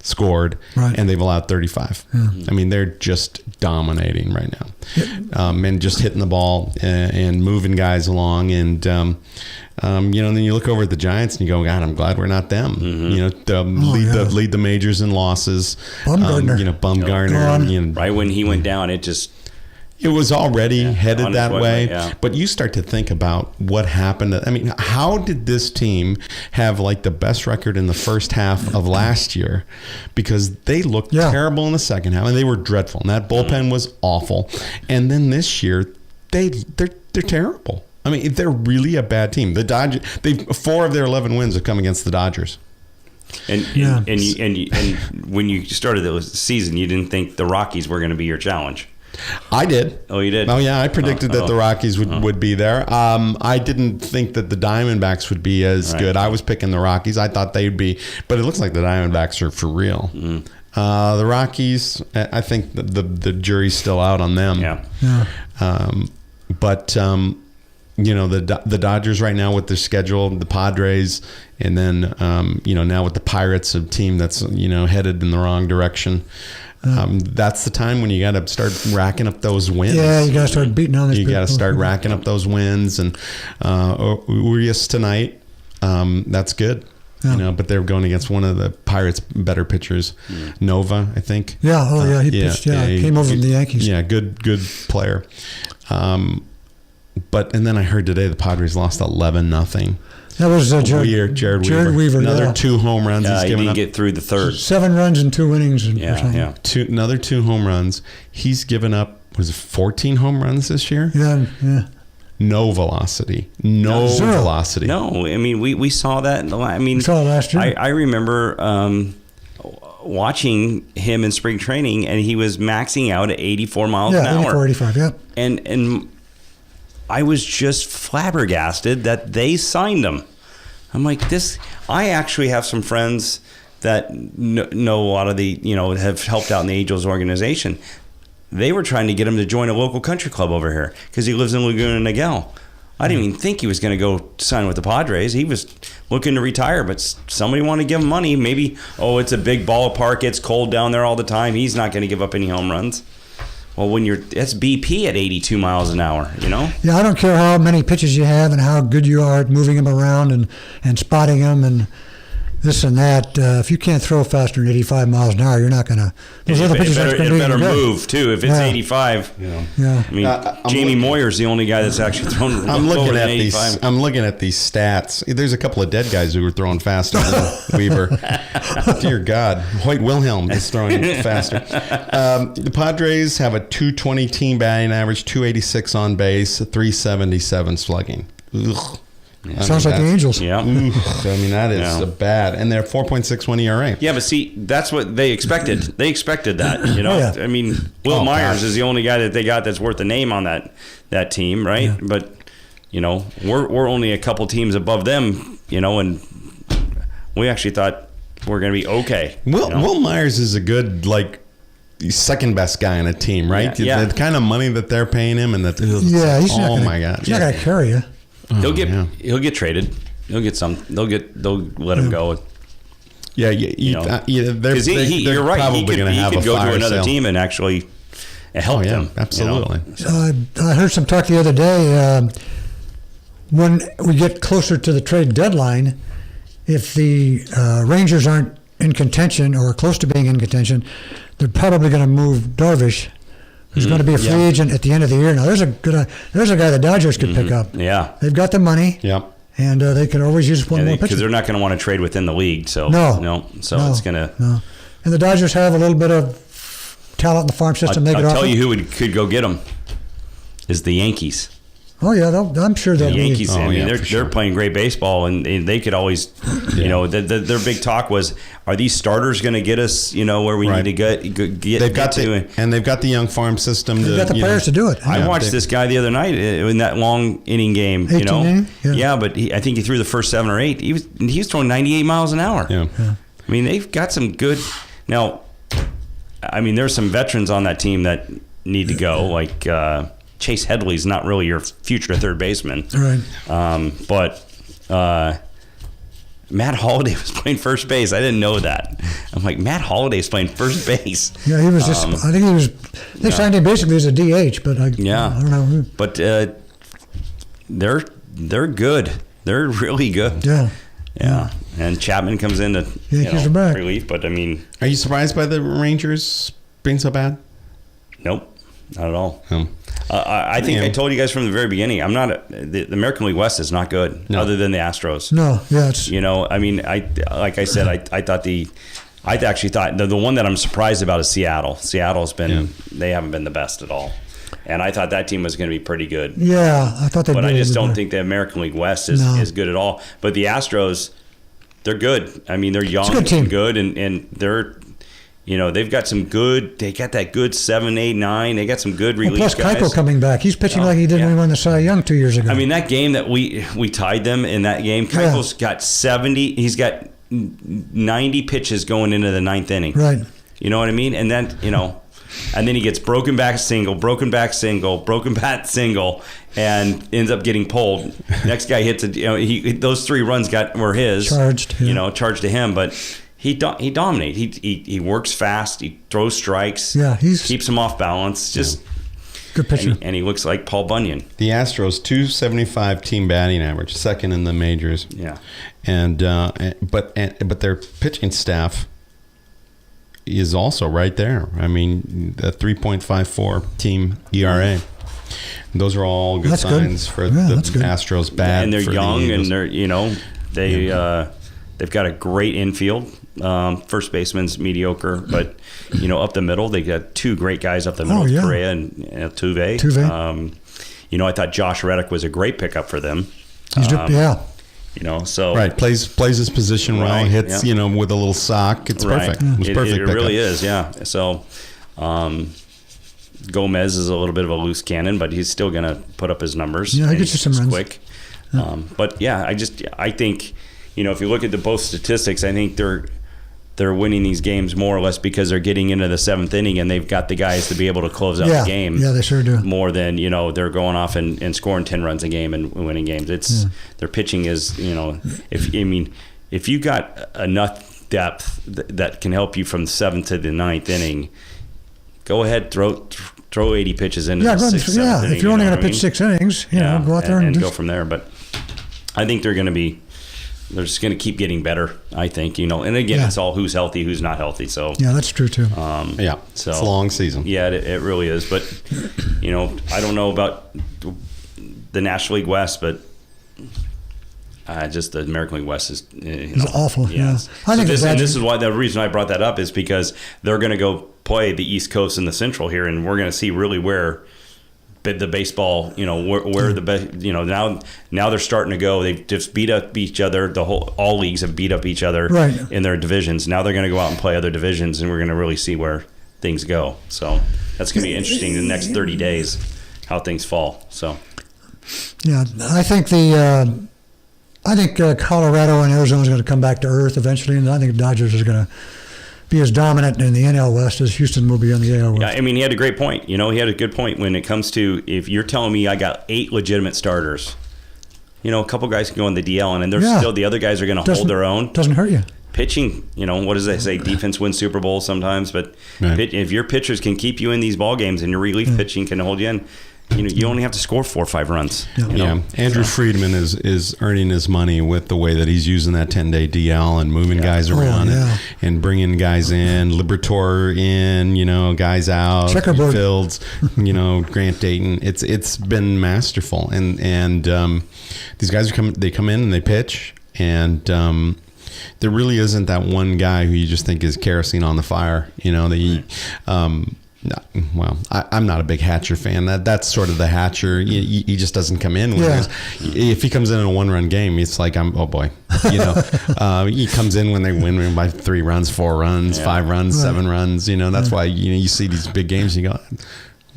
scored, right, and they've allowed 35. Yeah. I mean, they're just dominating right now. Yep. And just hitting the ball and moving guys along. And, then you look over at the Giants and you go, God, I'm glad we're not them. Mm-hmm. Lead the majors in losses. Bumgarner. Right when he went down, it was already headed that way. Yeah. But you start to think about what happened. How did this team have like the best record in the first half of last year? Because they looked terrible in the second half, and they were dreadful. And that bullpen was awful. And then this year, they're terrible. They're really a bad team. The Dodgers, 4 of their 11 wins have come against the Dodgers. And when you started the season, you didn't think the Rockies were going to be your challenge. I did. Oh, you did? Oh, yeah. I predicted that the Rockies would be there. I didn't think that the Diamondbacks would be as good. I was picking the Rockies. I thought they'd be, but it looks like the Diamondbacks are for real. Mm. The Rockies, I think the jury's still out on them. Yeah. The Dodgers right now with their schedule, the Padres, and then now with the Pirates, a team that's headed in the wrong direction. That's the time when you got to start racking up those wins. Yeah, you got to start beating on these people. You got to start racking up those wins. And Urias tonight, that's good. Yeah. But they're going against one of the Pirates' better pitchers, Nova, I think. Yeah, he pitched. He came over from the Yankees. Yeah, good player. And then I heard today the Padres lost 11-000. That was Jared Weaver. Another 2 home runs. He didn't get through the third. 7 runs and 2 innings. Another 2 home runs. He's given up, was it 14 home runs this year? Yeah. No velocity. Velocity. No, we saw that. We saw it last year. I remember watching him in spring training, and he was maxing out at 84 miles an hour. 84, 85, yeah. And I was just flabbergasted that they signed him. I'm like, this. I actually have some friends that know a lot of the, have helped out in the Angels organization. They were trying to get him to join a local country club over here because he lives in Laguna Niguel. I didn't even think he was going to go sign with the Padres. He was looking to retire, but somebody wanted to give him money. Maybe, it's a big ballpark. It's cold down there all the time. He's not going to give up any home runs. Well, that's BP at 82 miles an hour, Yeah, I don't care how many pitches you have and how good you are at moving them around and spotting them and this and that. If you can't throw faster than 85 miles an hour, you're not going to. Those other pitches are going to be. It better move too. If it's 85, Jamie Moyer's the only guy that's actually thrown. I'm looking at these. I'm looking at these stats. There's a couple of dead guys who were throwing faster than Weaver. Dear God, Hoyt Wilhelm is throwing faster. The Padres have a 220 team batting average, 286 on base, 377 slugging. Ugh. Yeah, sounds like the Angels. Yeah. That is bad. And they're 4.61 ERA. Yeah, but see, that's what they expected. They expected that, Will Myers is the only guy that they got that's worth a name on that team, right? Yeah. But, we're only a couple teams above them, and we actually thought we're going to be okay. Will Myers is a good, second best guy on a team, right? Yeah. The kind of money that they're paying him and that. My God. He's not going to carry you. He'll get traded. He'll get some. They'll let him go. Yeah, you're right. He could go to another team and actually help them. Absolutely. I heard some talk the other day. When we get closer to the trade deadline, if the Rangers aren't in contention or close to being in contention, they're probably going to move Darvish. Who's going to be a free agent at the end of the year. Now, there's a guy the Dodgers could pick up. Yeah. They've got the money. Yep. And they can always use one more pitcher. Because they're not going to want to trade within the league. So, it's going to. No. And the Dodgers have a little bit of talent in the farm system they could I'll offer? tell you who could go get them is the Yankees. Oh yeah, I'm sure they'll The Yankees. Oh, I mean, yeah, they're playing great baseball, and they could always, you know, their big talk was, are these starters going to get us, you know, where we need to get? They've got the young farm system. They've got the players to do it. I watched this guy the other night in that long inning game. 18 you know, inning? Yeah. But I think he threw the first 7 or 8. He was throwing 98 miles an hour. Yeah. I mean, they've got some good. Now, I mean, there's some veterans on that team that need to go, like. Chase Headley's not really your future third baseman. Right. But Matt Holliday was playing first base. I didn't know that. I'm like, Matt Holliday's playing first base. Yeah, he was just. I think he was. They signed him basically as a DH, but I don't know. But they're good. They're really good. Yeah. Yeah. And Chapman comes in to relief. But I mean, are you surprised by the Rangers being so bad? Nope, not at all. I think I told you guys from the very beginning, I'm not the American League West is not good other than the Astros. No, yeah, it's, you know, I mean, I actually thought the one that I'm surprised about is Seattle. Seattle's been they haven't been the best at all, and I thought that team was going to be pretty good. Yeah, I thought they. But I just don't think the American League West is good at all. But the Astros, they're good. I mean, they're young and good, and they're. You know, they've got some good. They got that good 7, 8, 9. They got some good relief plus guys. Keuchel coming back. He's pitching like he did when he won the Cy Young 2 years ago. I mean, that game that we tied them in that game. Keuchel's got 70. He's got 90 pitches going into the 9th inning. Right. You know what I mean? And then and then he gets broken back single, broken bat single, and ends up getting pulled. Next guy hits it. Those 3 runs were his. Charged. Yeah. You know, charged to him, but. He dominates. He works fast. He throws strikes. Yeah, keeps him off balance. Just good pitcher. And he looks like Paul Bunyan. The Astros 275 team batting average, second in the majors. Yeah, but their pitching staff is also right there. I mean, the 3.54 team ERA. Those are all good signs for the Astros. Bad, and they're young, the and they've got a great infield. First baseman's mediocre, but up the middle they got 2 great guys up the middle, Correa and Altuve. I thought Josh Reddick was a great pickup for them. So right, plays his position well, hits with a little sock. It's perfect. It was perfect. It really is, yeah. So Gomez is a little bit of a loose cannon, but he's still going to put up his numbers. Yeah, he gets you some runs quick. But yeah, I think. If you look at both statistics, I think they're winning these games more or less because they're getting into the 7th inning and they've got the guys to be able to close out the game. Yeah, they sure do. More than they're going off and scoring 10 runs a game and winning games. Their pitching is if you got enough depth that can help you from the 7th to the 9th inning, go ahead, throw 80 pitches into the 6th, 7th inning. If you're only going to pitch 6 innings, go out there and go from there. But I think they're just going to keep getting better, I think, and again, it's all who's healthy, who's not healthy. So yeah, that's true too. So it's a long season. Yeah, it really is. But I don't know about the National League West, but just the American League West is it's awful. Yeah, I think this is why the reason I brought that up is because they're going to go play the East Coast and the Central here, and we're going to see really where. The baseball, where the best, now they're starting to go. They've just beat up each other. All leagues have beat up each other in their divisions. Now they're going to go out and play other divisions, and we're going to really see where things go. So that's going to be interesting in the next 30 days, how things fall. So, yeah, I think Colorado and Arizona is going to come back to earth eventually, and I think the Dodgers are going to be as dominant in the NL West as Houston will be in the AL West. Yeah, I mean, he had a great point. He had a good point when it comes to if you're telling me I got 8 legitimate starters, a couple guys can go in the DL, and then still the other guys are going to hold their own. Doesn't hurt you. Pitching, what does they say? Defense wins Super Bowls sometimes, but if your pitchers can keep you in these ball games and your relief pitching can hold you in, you only have to score 4 or 5 runs. Andrew Friedman is earning his money with the way that he's using that 10-day DL and moving guys around and bringing guys in, Liberatore in, guys out, Fields, Grant Dayton. It's been masterful, and these guys come in and they pitch, and there really isn't that one guy who you just think is kerosene on the fire. No, well, I'm not a big Hatcher fan. That's sort of the Hatcher. He just doesn't come in. If he comes in a 1-run game, it's like, oh boy. He comes in when they win by 3 runs, 4 runs, 5 runs, 7 runs. That's why you see these big games and you go,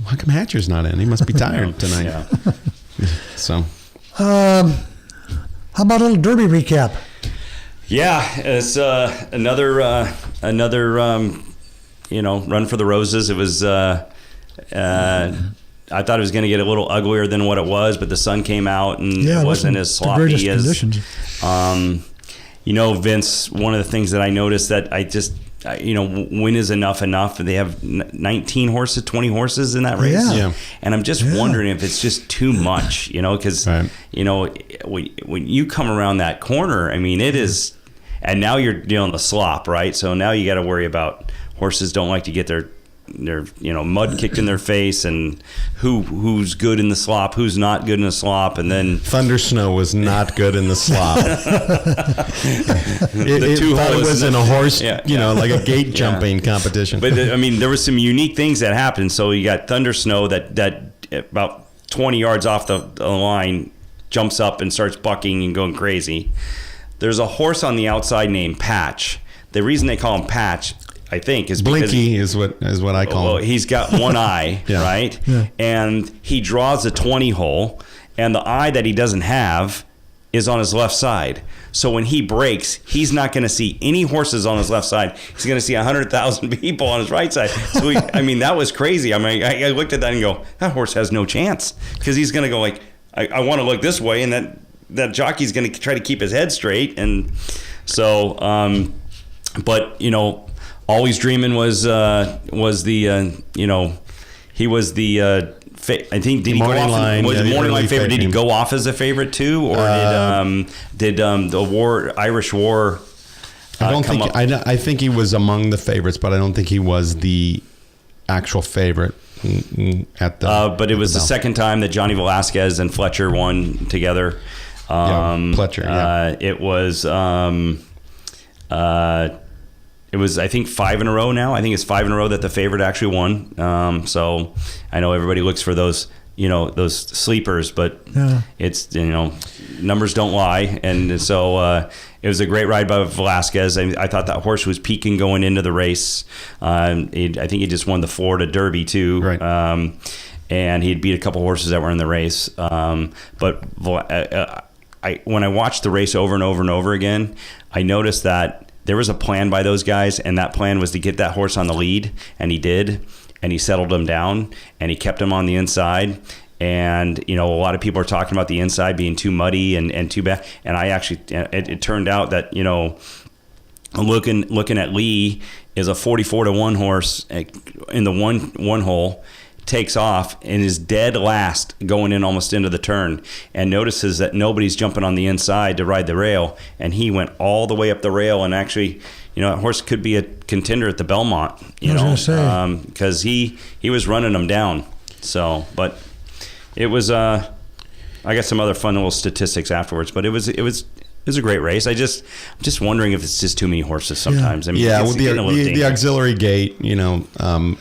how come Hatcher's not in? He must be tired tonight. Yeah. So, how about a little Derby recap? Yeah, it's another run for the roses. It was I thought it was going to get a little uglier than what it was, but the sun came out and it wasn't as sloppy as conditions. Vince, one of the things that I noticed that when is enough? They have 19 horses, 20 horses in that race. Yeah. And I'm just wondering if it's just too much, because, when you come around that corner, I mean, it is, and now you're dealing with slop, right? So now you got to worry about horses don't like to get their mud kicked in their face, and who's good in the slop, who's not good in the slop, and then Thunder Snow was not good in the slop. It was in a horse, like a gate jumping competition. But there was some unique things that happened. So you got Thunder Snow that about 20 yards off the line jumps up and starts bucking and going crazy. There's a horse on the outside named Patch. The reason they call him Patch, I think, is because Blinky is what I call him. He's got one eye, right? Yeah. And he draws a 20 hole, and the eye that he doesn't have is on his left side. So when he breaks, he's not going to see any horses on his left side. He's going to see 100,000 people on his right side. So that was crazy. I looked at that and go, that horse has no chance, because he's going to go like, I want to look this way, and that jockey's going to try to keep his head straight. And so, Always Dreaming was the he was the I think did he go off was the morning line favorite? Did he go off as a favorite too, or did the Irish War? I think he was among the favorites, but I don't think he was the actual favorite at the. But it was the second time that Johnny Velasquez and Fletcher won together. Fletcher. Yeah. It was, I think, 5 in a row now. I think it's 5 in a row that the favorite actually won. So I know everybody looks for those, those sleepers, but it's, numbers don't lie. And so it was a great ride by Velasquez. I thought that horse was peaking going into the race. I think he just won the Florida Derby too. Right. And he'd beat a couple horses that were in the race. But when I watched the race over and over and over again, I noticed that there was a plan by those guys, and that plan was to get that horse on the lead, and he did, and he settled him down, and he kept him on the inside. And a lot of people are talking about the inside being too muddy and too bad, and I actually it turned out that looking at Lee is a 44-1 horse in the one hole, takes off and is dead last going in almost into the turn, and notices that nobody's jumping on the inside to ride the rail, and he went all the way up the rail, and actually that horse could be a contender at the Belmont, because he was running them down. So, but it was I got some other fun little statistics afterwards, but it was a great race. I'm just wondering if it's just too many horses sometimes. With the auxiliary gate, and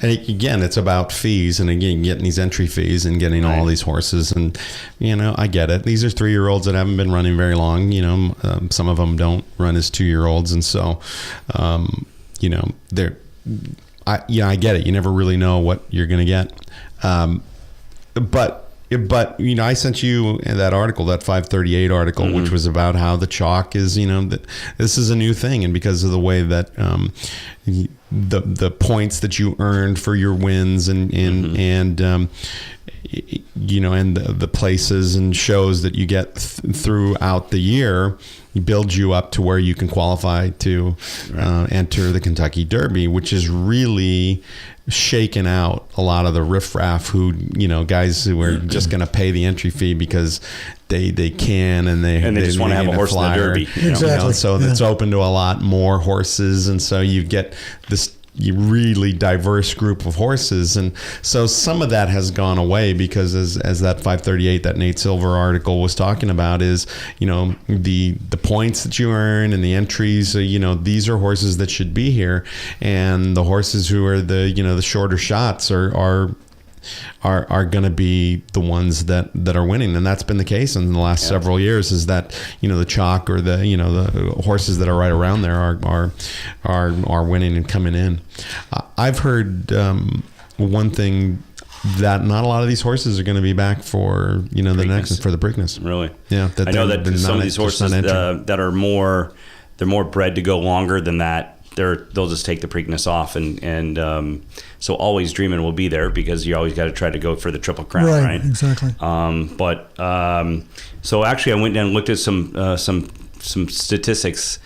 again, it's about fees, and again, getting these entry fees and getting all these horses, and I get it. These are 3-year-olds that haven't been running very long. Some of them don't run as 2-year-olds, and so, they're. I get it. You never really know what you're going to get, but I sent you that article, that 538 article, which was about how the chalk is, this is a new thing, and because of the way that the points that you earned for your wins and the places and shows that you get throughout the year builds you up to where you can qualify to enter the Kentucky Derby, which is really shaken out a lot of the riffraff who, guys who are just going to pay the entry fee because they can and they just want to have a horse in the Derby. Exactly. So it's open to a lot more horses, and so you get this really diverse group of horses, and so some of that has gone away because as that 538, that Nate Silver article was talking about, is the points that you earn and the entries. These are horses that should be here, and the horses who are the shorter shots are going to be the ones that are winning, and that's been the case in the last several years. Is that the chalk or the horses that are right around there are winning and coming in. I've heard one thing, that not a lot of these horses are going to be back for the next for the Preakness. Really? Yeah. I know that some of these horses that are more bred to go longer than that. They'll just take the Preakness off, and so Always Dreamin' will be there because you always got to try to go for the Triple Crown, right? Exactly. So actually, I went down and looked at some statistics.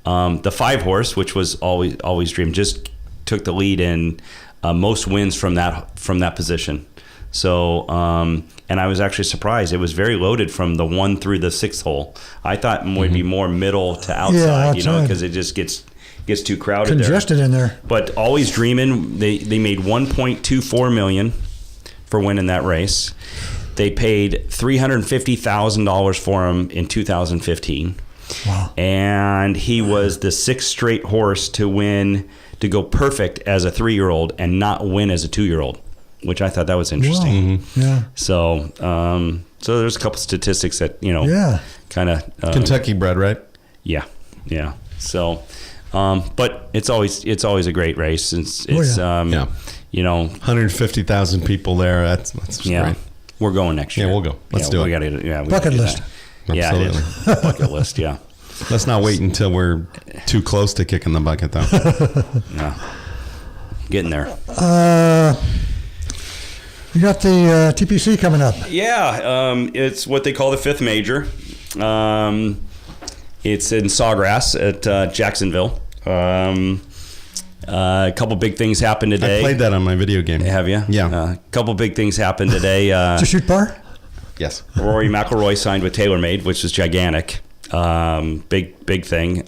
The 5 horse, which was Always Dream, just took the lead in most wins from that position. So, and I was actually surprised. It was very loaded from the 1 through the 6th hole. I thought it would be more middle to outside, because it just gets too crowded, congested in there. But Always Dreamin', they made $1.24 million for winning that race. They paid $350,000 for him in 2015. Wow. And he was the 6th straight horse to go perfect as a 3-year-old and not win as a 2-year-old, which I thought that was interesting. Wow. Mm-hmm. Yeah. So there's a couple statistics that kind of Kentucky bred, right? Yeah. So, but it's always a great race. It's 150,000 people there. That's great. We're going next year. Yeah, we'll go. Let's do it. Bucket list. Yeah, it is. Bucket list. Yeah. Let's not wait until we're too close to kicking the bucket, though. Yeah. Getting there. You got the TPC coming up. Yeah. It's what they call the 5th major. It's in Sawgrass at Jacksonville. A couple big things happened today. I played that on my video game. Have you? Yeah. A couple big things happened today. To shoot par? Yes. Rory McIlroy signed with TaylorMade, which is gigantic. Big thing.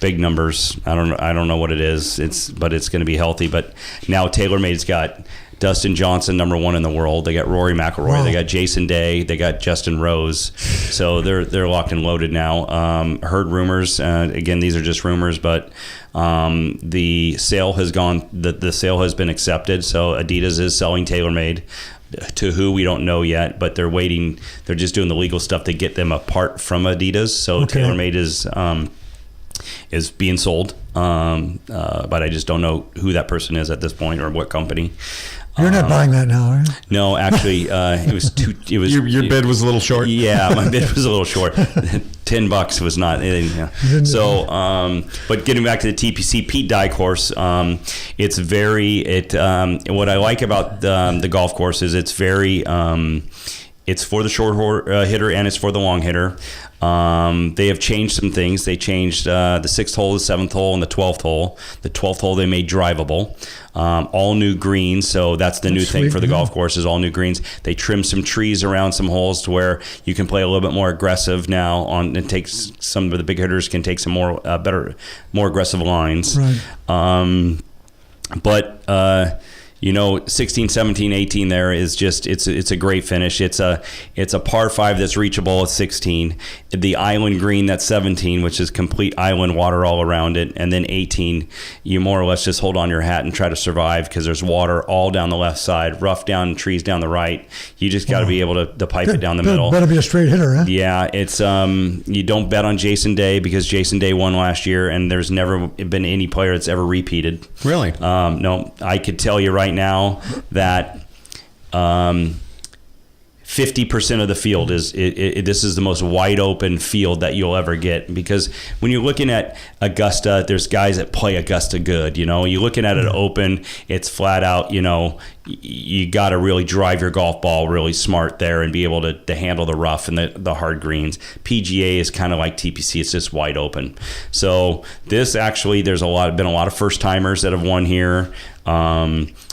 Big numbers. I don't know what it is. But it's going to be healthy. But now TaylorMade's got Dustin Johnson, number 1 in the world. They got Rory McIlroy. Wow. They got Jason Day. They got Justin Rose. So they're locked and loaded now. Heard rumors. Again, these are just rumors, but the sale has gone. The sale has been accepted. So Adidas is selling TaylorMade. To who, we don't know yet, but they're waiting. They're just doing the legal stuff to get them apart from Adidas. So TaylorMade is being sold, but I just don't know who that person is at this point or what company. You're not buying that now, are you? No, actually, it was too. It was your bid was a little short. Yeah, my bid was a little short. $10 was not. Yeah. So, but getting back to the TPC Pete Dye course, it's very. What I like about the golf course is it's very. It's for the short hitter and it's for the long hitter. They have changed some things. They changed the 6th hole, the 7th hole, and the 12th hole. The 12th hole they made drivable. All new greens, so that's the new thing for the golf course is all new greens. They trimmed some trees around some holes to where you can play a little bit more aggressive now. And takes some of the big hitters can take some more aggressive lines. Right. But 16, 17, 18 there is just it's a great finish. It's a par 5 that's reachable at 16. The island green that's 17, which is complete island water all around it, and then 18, you more or less just hold on your hat and try to survive because there's water all down the left side, rough down, trees down the right. You just got to be able to pipe it down the middle. Better be a straight hitter, huh? Yeah, it's you don't bet on Jason Day because Jason Day won last year, and there's never been any player that's ever repeated. Really? No, I could tell you right now that 50% of the field is this is the most wide open field that you'll ever get, because when you're looking at Augusta, there's guys that play Augusta good. You're looking at it open, it's flat out. You got to really drive your golf ball really smart there and be able to handle the rough and the hard greens. PGA is kind of like TPC; it's just wide open. So this actually, there's been a lot of first timers that have won here.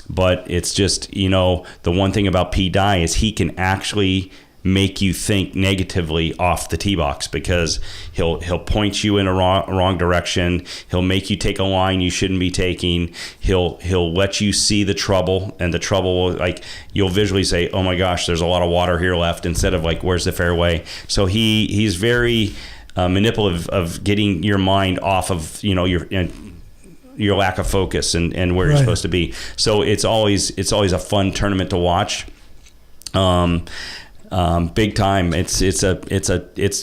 But it's just, the one thing about P. Dye is he can actually make you think negatively off the tee box, because he'll point you in a wrong direction. He'll make you take a line you shouldn't be taking. He'll let you see the trouble, and the trouble will, like, you'll visually say, oh my gosh, there's a lot of water here left, instead of like, where's the fairway? So he's very manipulative of getting your mind off of, you know, your lack of focus and where you're supposed to be. So it's always a fun tournament to watch. Big time. It's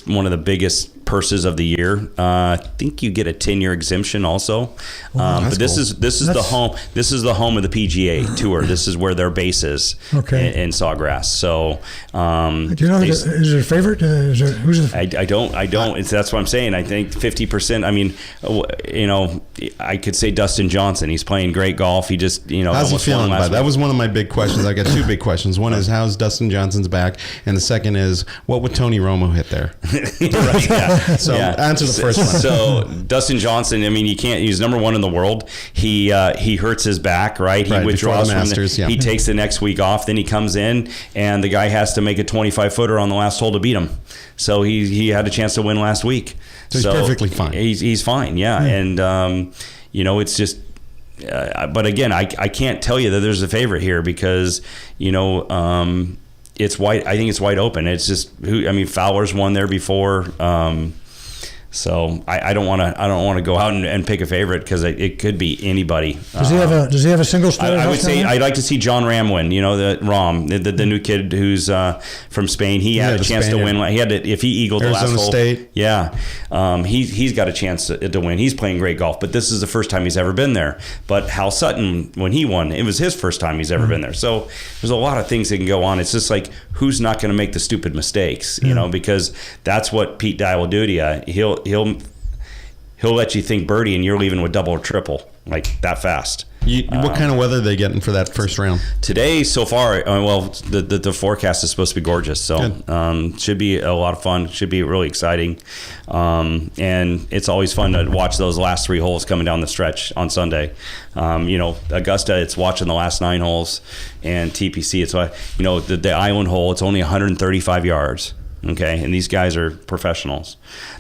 one of the biggest purses of the year. I think you get a 10-year exemption also. But this is the home. This is the home of the PGA Tour. This is where their base is. Okay. In Sawgrass. So do you know is there a favorite? Who's I don't. That's what I'm saying. I think 50%. I mean, you know, I could say Dustin Johnson. He's playing great golf. He just, you know, how's he feeling about it? That was one of my big questions. I got two big questions. One is, how's Dustin Johnson's back, and the second is, what would Tony Romo hit there? Right. Yeah. So answer the first one. So Dustin Johnson, I mean, you can't. He's number one in the world. He hurts his back, right? He withdraws from Masters. He takes the next week off. Then he comes in, and the guy has to make a 25-footer on the last hole to beat him. So he had a chance to win last week. So he's perfectly fine. He's fine, yeah. And you know, it's just. But again, I can't tell you that there's a favorite here, because, you know, it's wide. I think it's wide open. It's just Fowler's won there before. So I don't want to go out and pick a favorite, because it could be anybody. Does he have a single story? I would say I'd like to see John Rahm win. You know, the new kid who's from Spain. He had a chance to win. He had to, if he eagled the last hole. State. Yeah, he's got a chance to win. He's playing great golf, but this is the first time he's ever been there. But Hal Sutton, when he won, it was his first time he's ever been there. So there's a lot of things that can go on. It's just like, who's not going to make the stupid mistakes? You know, because that's what Pete Dye will do to you. He'll let you think birdie, and you're leaving with double or triple, like that fast. What kind of weather are they getting for that first round? Today, so far, the forecast is supposed to be gorgeous. So should be a lot of fun. Should be really exciting. And it's always fun to watch those last 3 holes coming down the stretch on Sunday. You know, Augusta, it's watching the last 9 holes, and TPC, it's, you know, the island hole, it's only 135 yards. Okay, and these guys are professionals.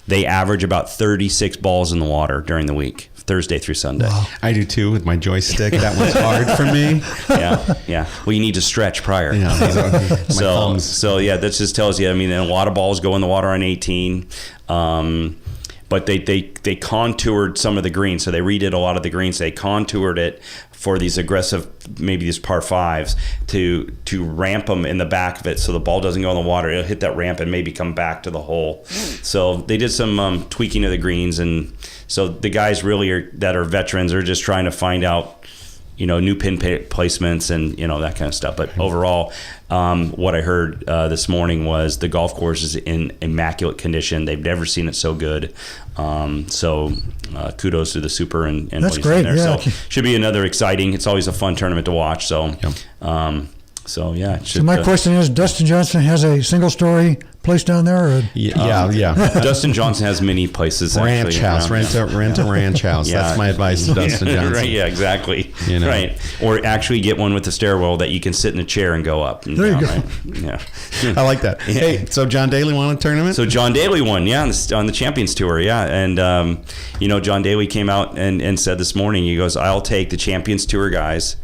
They average about 36 balls in the water during the week, Thursday through Sunday. Wow. I do too, with my joystick. That one's hard for me. Yeah. Well, you need to stretch prior. Yeah. So yeah, that just tells you. I mean, a lot of balls go in the water on 18. But they contoured some of the greens, so they redid a lot of the greens. They contoured it for these aggressive, maybe these par 5s, to ramp them in the back of it, so the ball doesn't go in the water. It'll hit that ramp and maybe come back to the hole. So they did some tweaking of the greens, and so the guys really that are veterans are just trying to find out, you know, new pin placements and, you know, that kind of stuff. But overall, what I heard this morning was the golf course is in immaculate condition. They've never seen it so good. So kudos to the super and that's what he's great. in there. Yeah. So should be another exciting. It's always a fun tournament to watch. So, So my question is, Dustin Johnson has a single story place down there? Or? Yeah. Dustin Johnson has many places. Ranch house, rent a ranch house. Yeah. That's my advice to Dustin Johnson. Right, yeah, exactly. You know. Right, or actually get one with a stairwell that you can sit in a chair and go up. There you go. Right? Yeah, I like that. Yeah. Hey, so John Daly won a tournament? So John Daly won, on the Champions Tour, and you know, John Daly came out and said this morning, he goes, I'll take the Champions Tour guys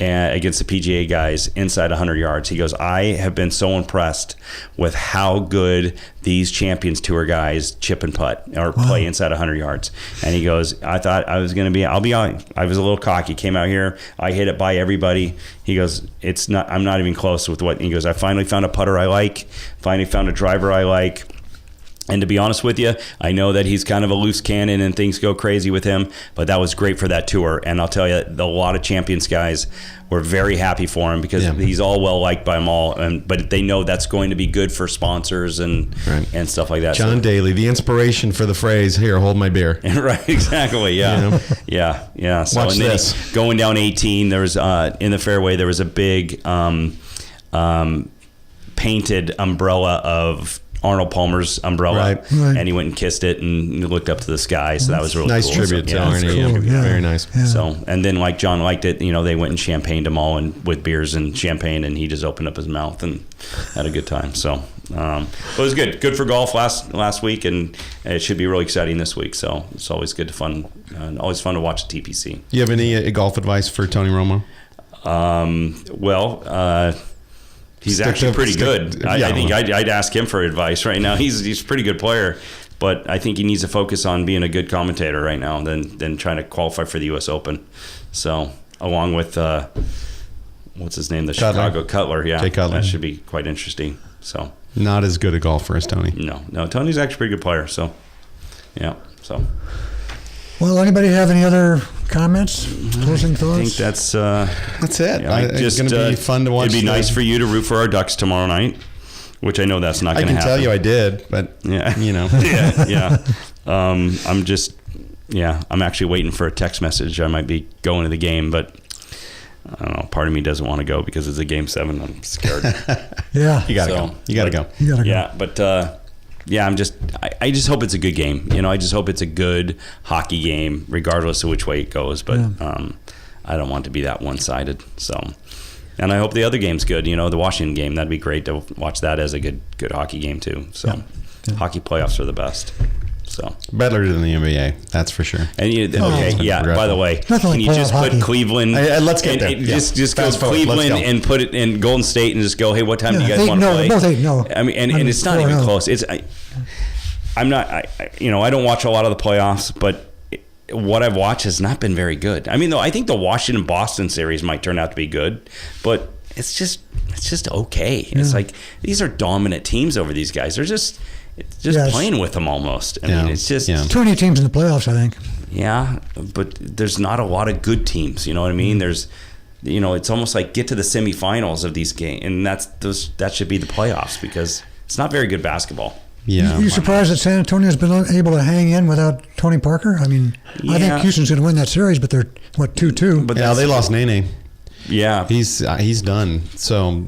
against the PGA guys inside 100 yards. He goes, I have been so impressed with how good these Champions Tour guys chip and putt or play inside 100 yards. And he goes, I thought I was going to I'll be honest, I was a little cocky, came out here, I hit it by everybody. He goes, I'm not even close with what, he goes, I finally found a putter I like, finally found a driver I like. And to be honest with you, I know that he's kind of a loose cannon and things go crazy with him, but that was great for that tour. And I'll tell you, a lot of Champions guys were very happy for him because he's all well liked by them all. But they know that's going to be good for sponsors and stuff like that. John Daly, the inspiration for the phrase, here, hold my beer. Right, exactly, yeah. You know? Yeah. So, watch this. Going down 18, there was in the fairway, there was a big painted umbrella of Arnold Palmer's umbrella, and he went and kissed it and looked up to the sky. So that was really nice cool. Tribute to Arnie. Cool. Yeah. Very nice. Yeah. So, and then like John liked it, you know, they went and champagned them all and with beers and champagne, and he just opened up his mouth and had a good time. So But it was good for golf last week, and it should be really exciting this week. So it's always always fun to watch the TPC. You have any golf advice for Tony Romo? He's actually pretty good. I think I'd ask him for advice right now. He's a pretty good player, but I think he needs to focus on being a good commentator right now than trying to qualify for the U.S. Open. So along with what's his name, Chicago Cutler, Jay Cutler. That should be quite interesting. So not as good a golfer as Tony. No, Tony's actually a pretty good player. So yeah, so. Well, anybody have any other comments, closing thoughts? I think that's it. Yeah, It's going to be fun to watch. It'd be nice for you to root for our Ducks tomorrow night, which I know that's not going to happen. I can tell you I did, but you know. yeah. I'm actually waiting for a text message. I might be going to the game, but I don't know. Part of me doesn't want to go because it's a Game 7. I'm scared. Yeah. You got to go. You got to go. Yeah, but I just hope it's a good game. I just hope it's a good hockey game, regardless of which way it goes. But I don't want it to be that one-sided. So, and I hope the other game's good. The Washington game, that'd be great to watch that as a good hockey game too. So, hockey playoffs are the best. So better than the NBA, that's for sure. And by the way, can you just put Cleveland? Let's get there. Just go Cleveland and put it in Golden State and just go. Hey, what time do you guys want to play? Both 8-0. I mean, and it's not even close. I'm not. I don't watch a lot of the playoffs, but what I've watched has not been very good. I mean, though, I think the Washington-Boston series might turn out to be good, but it's just okay. Yeah. It's like these are dominant teams over these guys. They're just playing with them almost. I mean, it's just 20 teams in the playoffs, I think. Yeah, but there's not a lot of good teams. You know what I mean? There's, it's almost like get to the semifinals of these games, and that should be the playoffs because it's not very good basketball. Yeah. You surprised that San Antonio's been able to hang in without Tony Parker? I mean, I think Houston's going to win that series, but they're 2-2. But they lost Nene. Yeah, he's done. So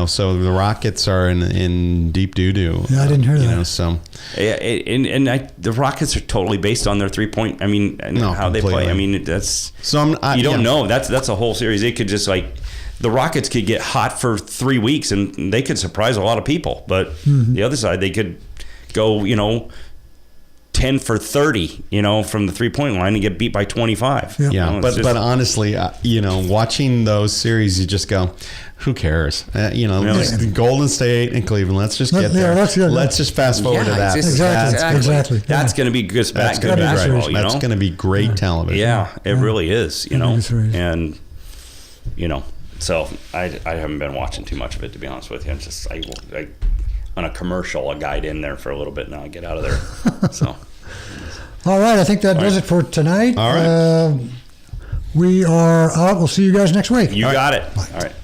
so the Rockets are in deep doo doo. Yeah, I didn't hear that. The Rockets are totally based on their 3-point. I mean, how completely. They play. I mean, that's you don't know. That's a whole series. They could just the Rockets could get hot for 3 weeks and they could surprise a lot of people. But the other side, they could go 10 for 30, from the 3-point line and get beat by 25. Yeah, but honestly, watching those series, you just go, who cares? Just Golden State and Cleveland. Let's just get there. Let's just fast forward to that. Exactly. That's going to be good. That's going to be basketball. That's going to be great television. Yeah, it really is. And so I haven't been watching too much of it, to be honest with you. I'm just on a commercial, a guide in there for a little bit, and I'll get out of there. So, all right, I think that does it for tonight. All right, we are out. We'll see you guys next week. You got it. All right.